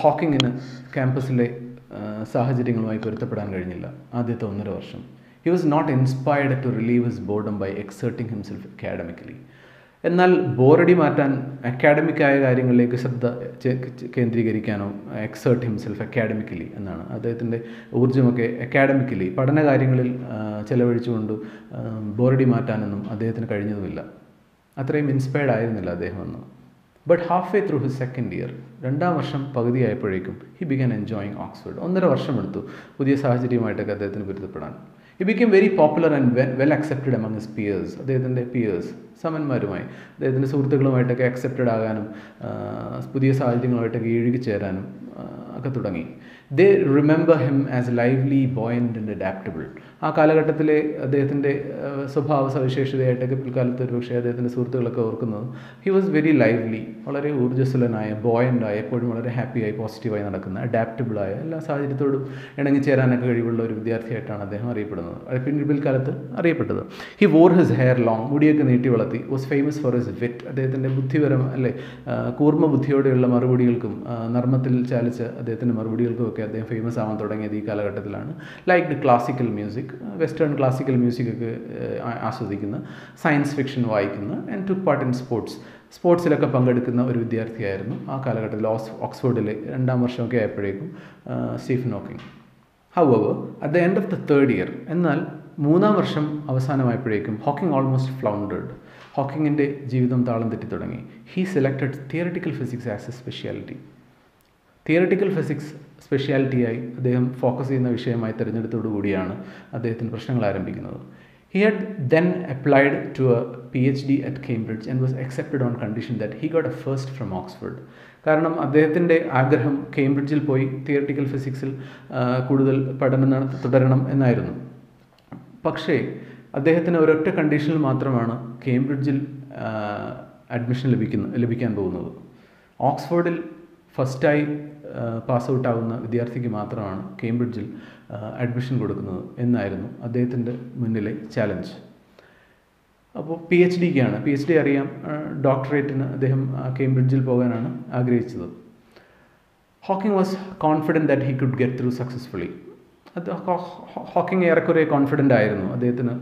ഹോക്കിങ്ങിന് ക്യാമ്പസിലെ സാഹചര്യങ്ങളുമായി പൊരുത്തപ്പെടാൻ കഴിഞ്ഞില്ല ആദ്യത്തെ 1.5 വർഷം. He was not inspired to relieve his boredom by exerting himself academically. എന്നാൽ ബോറടി മാറ്റാൻ അക്കാഡമിക്കായ കാര്യങ്ങളിലേക്ക് ശ്രദ്ധ കേന്ദ്രീകരിക്കാനോ, എക്സേർട്ട് ഹിംസെൽഫ് അക്കാഡമിക്കലി എന്നാണ് അദ്ദേഹത്തിൻ്റെ ഊർജ്ജമൊക്കെ അക്കാഡമിക്കലി പഠന കാര്യങ്ങളിൽ ചെലവഴിച്ചുകൊണ്ട് ബോറടി മാറ്റാനൊന്നും അദ്ദേഹത്തിന് കഴിഞ്ഞതുമില്ല. അത്രയും ഇൻസ്പയർഡ് ആയിരുന്നില്ല അദ്ദേഹം എന്ന്. But halfway through his second year, 2ാം വർഷം പകുതിയായപ്പോഴേക്കും ഹി ബിഗൻ എൻജോയിങ് ഓക്സ്ഫോർഡ്. 1.5 വർഷം എടുത്തു പുതിയ സാഹചര്യമായിട്ടൊക്കെ അദ്ദേഹത്തിന് പൊരുത്തപ്പെടാൻ. He became very popular and well accepted among his peers. അദ്ദേഹത്തിൻ്റെ പിയേഴ്സ്, സമന്മാരുമായി, അദ്ദേഹത്തിൻ്റെ സുഹൃത്തുക്കളുമായിട്ടൊക്കെ അക്സെപ്റ്റഡ് ആകാനും പുതിയ സാഹചര്യങ്ങളുമായിട്ടൊക്കെ ഇഴുകിച്ചേരാനും ഒക്കെ തുടങ്ങി. They remember him as lively, buoyant and adaptable. ആ കാലഘട്ടത്തിലെ അദ്ദേഹത്തിൻ്റെ സ്വഭാവ സവിശേഷതയായിട്ടൊക്കെ പിൽക്കാലത്ത് ഒരു പക്ഷേ അദ്ദേഹത്തിൻ്റെ സുഹൃത്തുക്കളൊക്കെ ഓർക്കുന്നത്, ഹി വാസ് വെരി ലൈവ്ലി, വളരെ ഊർജ്ജസ്വലനായ, ബോയൻ്റായ, എപ്പോഴും വളരെ ഹാപ്പിയായി പോസിറ്റീവായി നടക്കുന്ന, അഡാപ്റ്റബിളായ, എല്ലാ സാഹചര്യത്തോടും ഇണങ്ങിച്ചേരാനൊക്കെ കഴിവുള്ള ഒരു വിദ്യാർത്ഥിയായിട്ടാണ് അദ്ദേഹം അറിയപ്പെടുന്നത്, പിൽക്കാലത്ത് അറിയപ്പെട്ടത്. He war his hair long, മുടിയൊക്കെ നീട്ടി വളർത്തി. വാസ് ഫേമസ് ഫോർ ഹിസ് വിറ്റ്, അദ്ദേഹത്തിൻ്റെ ബുദ്ധിപരം അല്ലേ, കൂർമ്മ ബുദ്ധിയോടെയുള്ള മറുപടികൾക്കും നർമ്മത്തിൽ ചാലിച്ച അദ്ദേഹത്തിൻ്റെ മറുപടികൾക്കും ഒക്കെ അദ്ദേഹം ഫേമസ് ആവാൻ തുടങ്ങിയത് ഈ കാലഘട്ടത്തിലാണ്. Like classical music, western classical മ്യൂസിക്കൊക്കെ ആസ്വദിക്കുന്ന, സയൻസ് ഫിക്ഷൻ വായിക്കുന്ന, ആൻഡ് ടുക്ക് പാർട്ട് ഇൻ സ്പോർട്സിലൊക്കെ പങ്കെടുക്കുന്ന ഒരു വിദ്യാർത്ഥിയായിരുന്നു ആ കാലഘട്ടത്തിൽ. ഓക്സ്ഫോർഡിലെ 2ാം വർഷമൊക്കെ ആയപ്പോഴേക്കും Stephen Hawking. However at the end of the 3rd year, എന്നാൽ 3ാം വർഷം അവസാനമായപ്പോഴേക്കും ഹോക്കിംഗ് ഓൾമോസ്റ്റ് ഫ്ലൗണ്ടേഡ്. ഹോക്കിങ്ങിൻ്റെ ജീവിതം താളം തെറ്റി തുടങ്ങി. He selected theoretical physics as a speciality. Theoretical physics സ്പെഷ്യാലിറ്റിയായി അദ്ദേഹം ഫോക്കസ് ചെയ്യുന്ന വിഷയമായി തിരഞ്ഞെടുത്തോടുകൂടിയാണ് അദ്ദേഹത്തിന് പ്രശ്നങ്ങൾ ആരംഭിക്കുന്നത്. He had then applied to a PhD at Cambridge and was accepted on condition that he got a first from Oxford. കാരണം അദ്ദേഹത്തിൻ്റെ ആഗ്രഹം കേംബ്രിഡ്ജിൽ പോയി തിയറിറ്റിക്കൽ ഫിസിക്സിൽ കൂടുതൽ പഠനം തുടരണം എന്നായിരുന്നു. പക്ഷേ അദ്ദേഹത്തിന് ഒരൊറ്റ കണ്ടീഷനിൽ മാത്രമാണ് കേംബ്രിഡ്ജിൽ അഡ്മിഷൻ ലഭിക്കാൻ പോകുന്നത്. ഓക്സ്ഫോർഡിൽ ഫസ്റ്റായി പാസ് ഔട്ട് ആവുന്ന വിദ്യാർത്ഥിക്ക് മാത്രമാണ് കേംബ്രിഡ്ജിൽ അഡ്മിഷൻ കൊടുക്കുന്നത് എന്നായിരുന്നു അദ്ദേഹത്തിൻ്റെ മുന്നിലെ ചാലഞ്ച്. അപ്പോൾ PhD അറിയാം, ഡോക്ടറേറ്റിന് അദ്ദേഹം കേംബ്രിഡ്ജിൽ പോകാനാണ് ആഗ്രഹിച്ചത്. Hawking was confident that he could get through successfully. Hawking ഏറെക്കുറെ കോൺഫിഡൻ്റ് ആയിരുന്നു അദ്ദേഹത്തിന്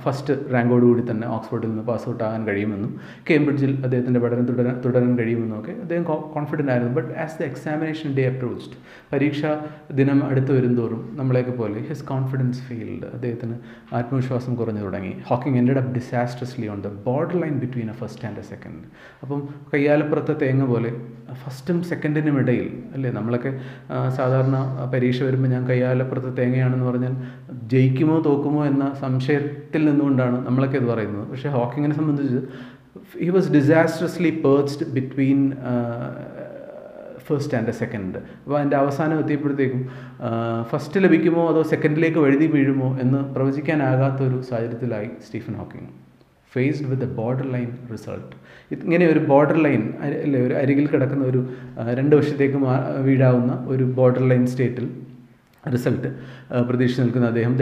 ഫസ്റ്റ് റാങ്കോടുകൂടി തന്നെ ഓക്സ്ഫോർഡിൽ നിന്ന് പാസ് ഔട്ട് ആകാൻ കഴിയുമെന്നും കേംബ്രിഡ്ജിൽ അദ്ദേഹത്തിൻ്റെ പഠനം തുടരാൻ കഴിയുമെന്നും ഒക്കെ അദ്ദേഹം കോൺഫിഡൻ്റ് ആയിരുന്നു. But as the examination day approached, പരീക്ഷാ ദിനം അടുത്ത് വരുന്തോറും നമ്മളെയൊക്കെ പോലെ ഹിസ് കോൺഫിഡൻസ് ഫെയിൽഡ്. അദ്ദേഹത്തിന് ആത്മവിശ്വാസം കുറഞ്ഞു തുടങ്ങി. Hawking ended up disastrously on the borderline between a first and a second. അപ്പം കയ്യാലപ്പുറത്തെ തേങ്ങ പോലെ ഫസ്റ്റും സെക്കൻഡിനും ഇടയിൽ അല്ലേ, നമ്മളൊക്കെ സാധാരണ പരീക്ഷ വരുമ്പോൾ ഞാൻ കയ്യാലപ്പുറത്തെ തേങ്ങയാണെന്ന് പറഞ്ഞാൽ ജയിക്കുമോ തോക്കുമോ എന്ന സംശയത്തിൽ നിന്നുകൊണ്ടാണ് നമ്മളൊക്കെ ഇത് പറയുന്നത്. പക്ഷേ ഹോക്കിങ്ങിനെ സംബന്ധിച്ച് he was disastrously perched between first and a second. അപ്പോൾ അതിൻ്റെ അവസാനം എത്തിയപ്പോഴത്തേക്കും ഫസ്റ്റ് ലഭിക്കുമോ അതോ സെക്കൻഡിലേക്ക് വഴുതി വീഴുമോ എന്ന് പ്രവചിക്കാനാകാത്തൊരു സാഹചര്യത്തിലായി Stephen Hawking. Faced with a borderline result. ഇങ്ങനെ ഒരു ബോർഡർ ലൈൻ അല്ലേ, ഒരു അരികിൽ കിടക്കുന്ന ഒരു 2 വശത്തേക്ക് വീഴാവുന്ന ഒരു ബോർഡർ ലൈൻ സ്റ്റേറ്റിൽ റിസൾട്ട് പ്രതീക്ഷിച്ച് നിൽക്കുന്ന അദ്ദേഹം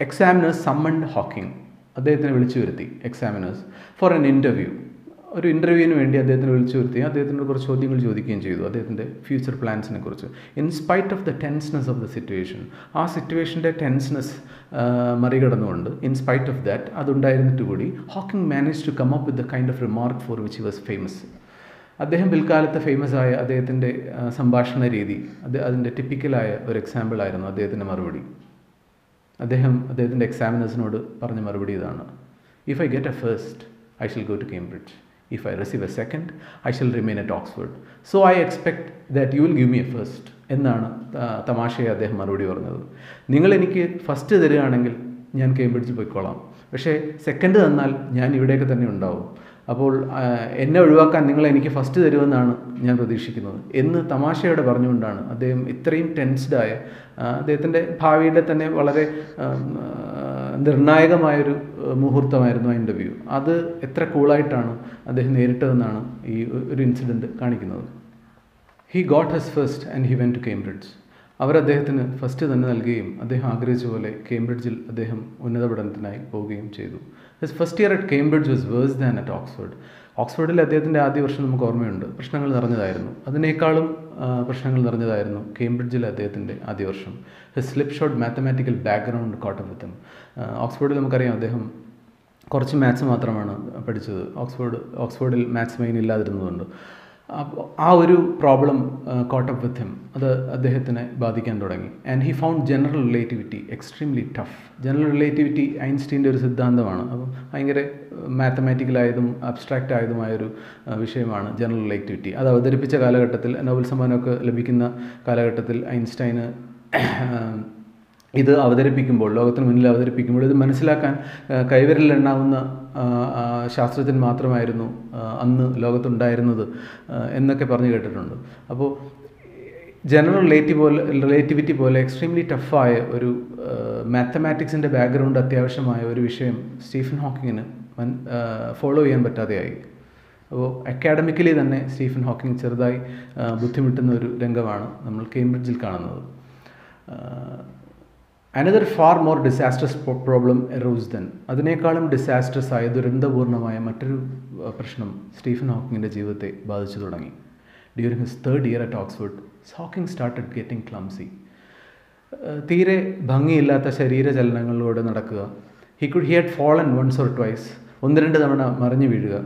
എക്സാമിനേഴ്സ് സമ്മൺഡ് ഹോക്കിംഗ്. അദ്ദേഹത്തിനെ വിളിച്ചു വരുത്തി എക്സാമിനേഴ്സ് ഫോർ എൻ ഇൻ്റർവ്യൂ. ഒരു ഇൻ്റർവ്യൂവിന് വേണ്ടി അദ്ദേഹത്തിന് വിളിച്ചു വരുത്തി അദ്ദേഹത്തിനോട് കുറച്ച് ചോദ്യങ്ങൾ ചോദിക്കുകയും ചെയ്തു അദ്ദേഹത്തിൻ്റെ ഫ്യൂച്ചർ പ്ലാൻസിനെ കുറിച്ച്. In spite of the tenseness of the situation, ആ സിറ്റുവേഷൻ്റെ ടെൻസ്നെസ് മറികടന്നുകൊണ്ട്, ഇൻസ്പൈറ്റ് ഓഫ് ദാറ്റ് അതുണ്ടായിരുന്നിട്ട് കൂടി Hawking manage to come up with the kind of remark for which he was famous. അദ്ദേഹം പിൽക്കാലത്ത് ഫേമസ് ആയ അദ്ദേഹത്തിൻ്റെ സംഭാഷണ രീതി അതിൻ്റെ ടിപ്പിക്കലായ ഒരു എക്സാമ്പിളായിരുന്നു അദ്ദേഹത്തിൻ്റെ മറുപടി. അദ്ദേഹത്തിൻ്റെ എക്സാമിനേഴ്സിനോട് പറഞ്ഞ മറുപടി ഇതാണ്: if I get a first I shall go to Cambridge. If I receive a second I shall remain at Oxford. So I expect that you will give me a first എന്നാണ് തമാശയെ അദ്ദേഹം മറുപടി പറഞ്ഞത്. നിങ്ങൾ എനിക്ക് ഫസ്റ്റ് തരികയാണെങ്കിൽ ഞാൻ കേംബ്രിഡ്ജിൽ പോയിക്കോളാം, പക്ഷേ സെക്കൻഡ് തന്നാൽ ഞാൻ ഇവിടെയൊക്കെ തന്നെ ഉണ്ടാവും. അപ്പോൾ എന്നെ ഒഴിവാക്കാൻ നിങ്ങൾ എനിക്ക് ഫസ്റ്റ് തരുമെന്നാണ് ഞാൻ പ്രതീക്ഷിക്കുന്നത് എന്ന് തമാശയോടെ പറഞ്ഞുകൊണ്ടാണ് അദ്ദേഹം ഇത്രയും ടെൻസ്ഡായ, അദ്ദേഹത്തിൻ്റെ ഭാവിയുടെ തന്നെ വളരെ നിർണായകമായൊരു മുഹൂർത്തമായിരുന്നു ആ ഇൻ്റർവ്യൂ. അത് എത്ര കൂളായിട്ടാണ് അദ്ദേഹം നേരിട്ടതെന്നാണ് ഈ ഒരു ഇൻസിഡൻറ്റ് കാണിക്കുന്നത്. He got his first and he went to Cambridge. അവർ അദ്ദേഹത്തിന് ഫസ്റ്റ് തന്നെ നൽകുകയും അദ്ദേഹം ആഗ്രഹിച്ച പോലെ കേംബ്രിഡ്ജിൽ അദ്ദേഹം ഉന്നത പഠനത്തിനായി പോവുകയും ചെയ്തു. His first year at Cambridge was worse than at Oxford. ഓക്സ്ഫോർഡിൽ അദ്ദേഹത്തിൻ്റെ ആദ്യ വർഷം നമുക്ക് ഓർമ്മയുണ്ട്, പ്രശ്നങ്ങൾ നിറഞ്ഞതായിരുന്നു. അതിനേക്കാളും പ്രശ്നങ്ങൾ നിറഞ്ഞതായിരുന്നു കേംബ്രിഡ്ജിലെ അദ്ദേഹത്തിൻ്റെ ആദ്യ വർഷം. His slipshod mathematical background caught up with him. ഓക്സ്ഫോർഡിൽ നമുക്കറിയാം അദ്ദേഹം കുറച്ച് മാത്സ് മാത്രമാണ് പഠിച്ചത്. ഓക്സ്ഫോർഡിൽ മാത്സ് മെയിൻ ഇല്ലാതിരുന്നതുകൊണ്ട് അപ്പോൾ ആ ഒരു problem caught up with him. അത് അദ്ദേഹത്തിനെ ബാധിക്കാൻ തുടങ്ങി. And he found general relativity extremely tough. General relativity ഐൻസ്റ്റീൻ്റെ ഒരു സിദ്ധാന്തമാണ്. അപ്പം ഭയങ്കര മാത്തമാറ്റിക്കലായതും അബ്സ്ട്രാക്റ്റ് ആയതുമായൊരു വിഷയമാണ് ജനറൽ റിലേറ്റിവിറ്റി. അത് അവതരിപ്പിച്ച കാലഘട്ടത്തിൽ, നോബൽ സമ്മാനമൊക്കെ ലഭിക്കുന്ന കാലഘട്ടത്തിൽ ഐൻസ്റ്റൈന് ഇത് അവതരിപ്പിക്കുമ്പോൾ, ലോകത്തിന് മുന്നിൽ അവതരിപ്പിക്കുമ്പോൾ ഇത് മനസ്സിലാക്കാൻ കൈവിരലിലെണ്ണാവുന്ന ശാസ്ത്രജ്ഞൻ മാത്രമായിരുന്നു അന്ന് ലോകത്തുണ്ടായിരുന്നത് എന്നൊക്കെ പറഞ്ഞു കേട്ടിട്ടുണ്ട്. അപ്പോൾ ജനറൽ റിലേറ്റിവിറ്റി പോലെ എക്സ്ട്രീംലി ടഫായ ഒരു മാത്തമാറ്റിക്സിൻ്റെ ബാക്ക്ഗ്രൗണ്ട് അത്യാവശ്യമായ ഒരു വിഷയം സ്റ്റീഫൻ ഹോക്കിങ്ങിന് ഫോളോ ചെയ്യാൻ പറ്റാതെയായി. അപ്പോൾ അക്കാഡമിക്കലി തന്നെ സ്റ്റീഫൻ ഹോക്കിങ് ചെറുതായി ബുദ്ധിമുട്ടുന്ന ഒരു രംഗമാണ് നമ്മൾ കേംബ്രിഡ്ജിൽ കാണുന്നത്. Another far more disastrous problem arose then. അതിനേക്കാളും ഡിസാസ്ട്രസ് ആയ ദുരന്തപൂർണമായ മറ്റൊരു പ്രശ്നം സ്റ്റീഫൻ ഹോക്കിങ്ങിൻ്റെ ജീവിതത്തെ ബാധിച്ചു തുടങ്ങി. During his third year at Oxford Hawking started getting clumsy. തീരെ ഭംഗിയില്ലാത്ത ശരീരചലനങ്ങളിലൂടെ നടക്കുക. He had fallen once or twice. 1-2 തവണ മറിഞ്ഞു വീഴുക.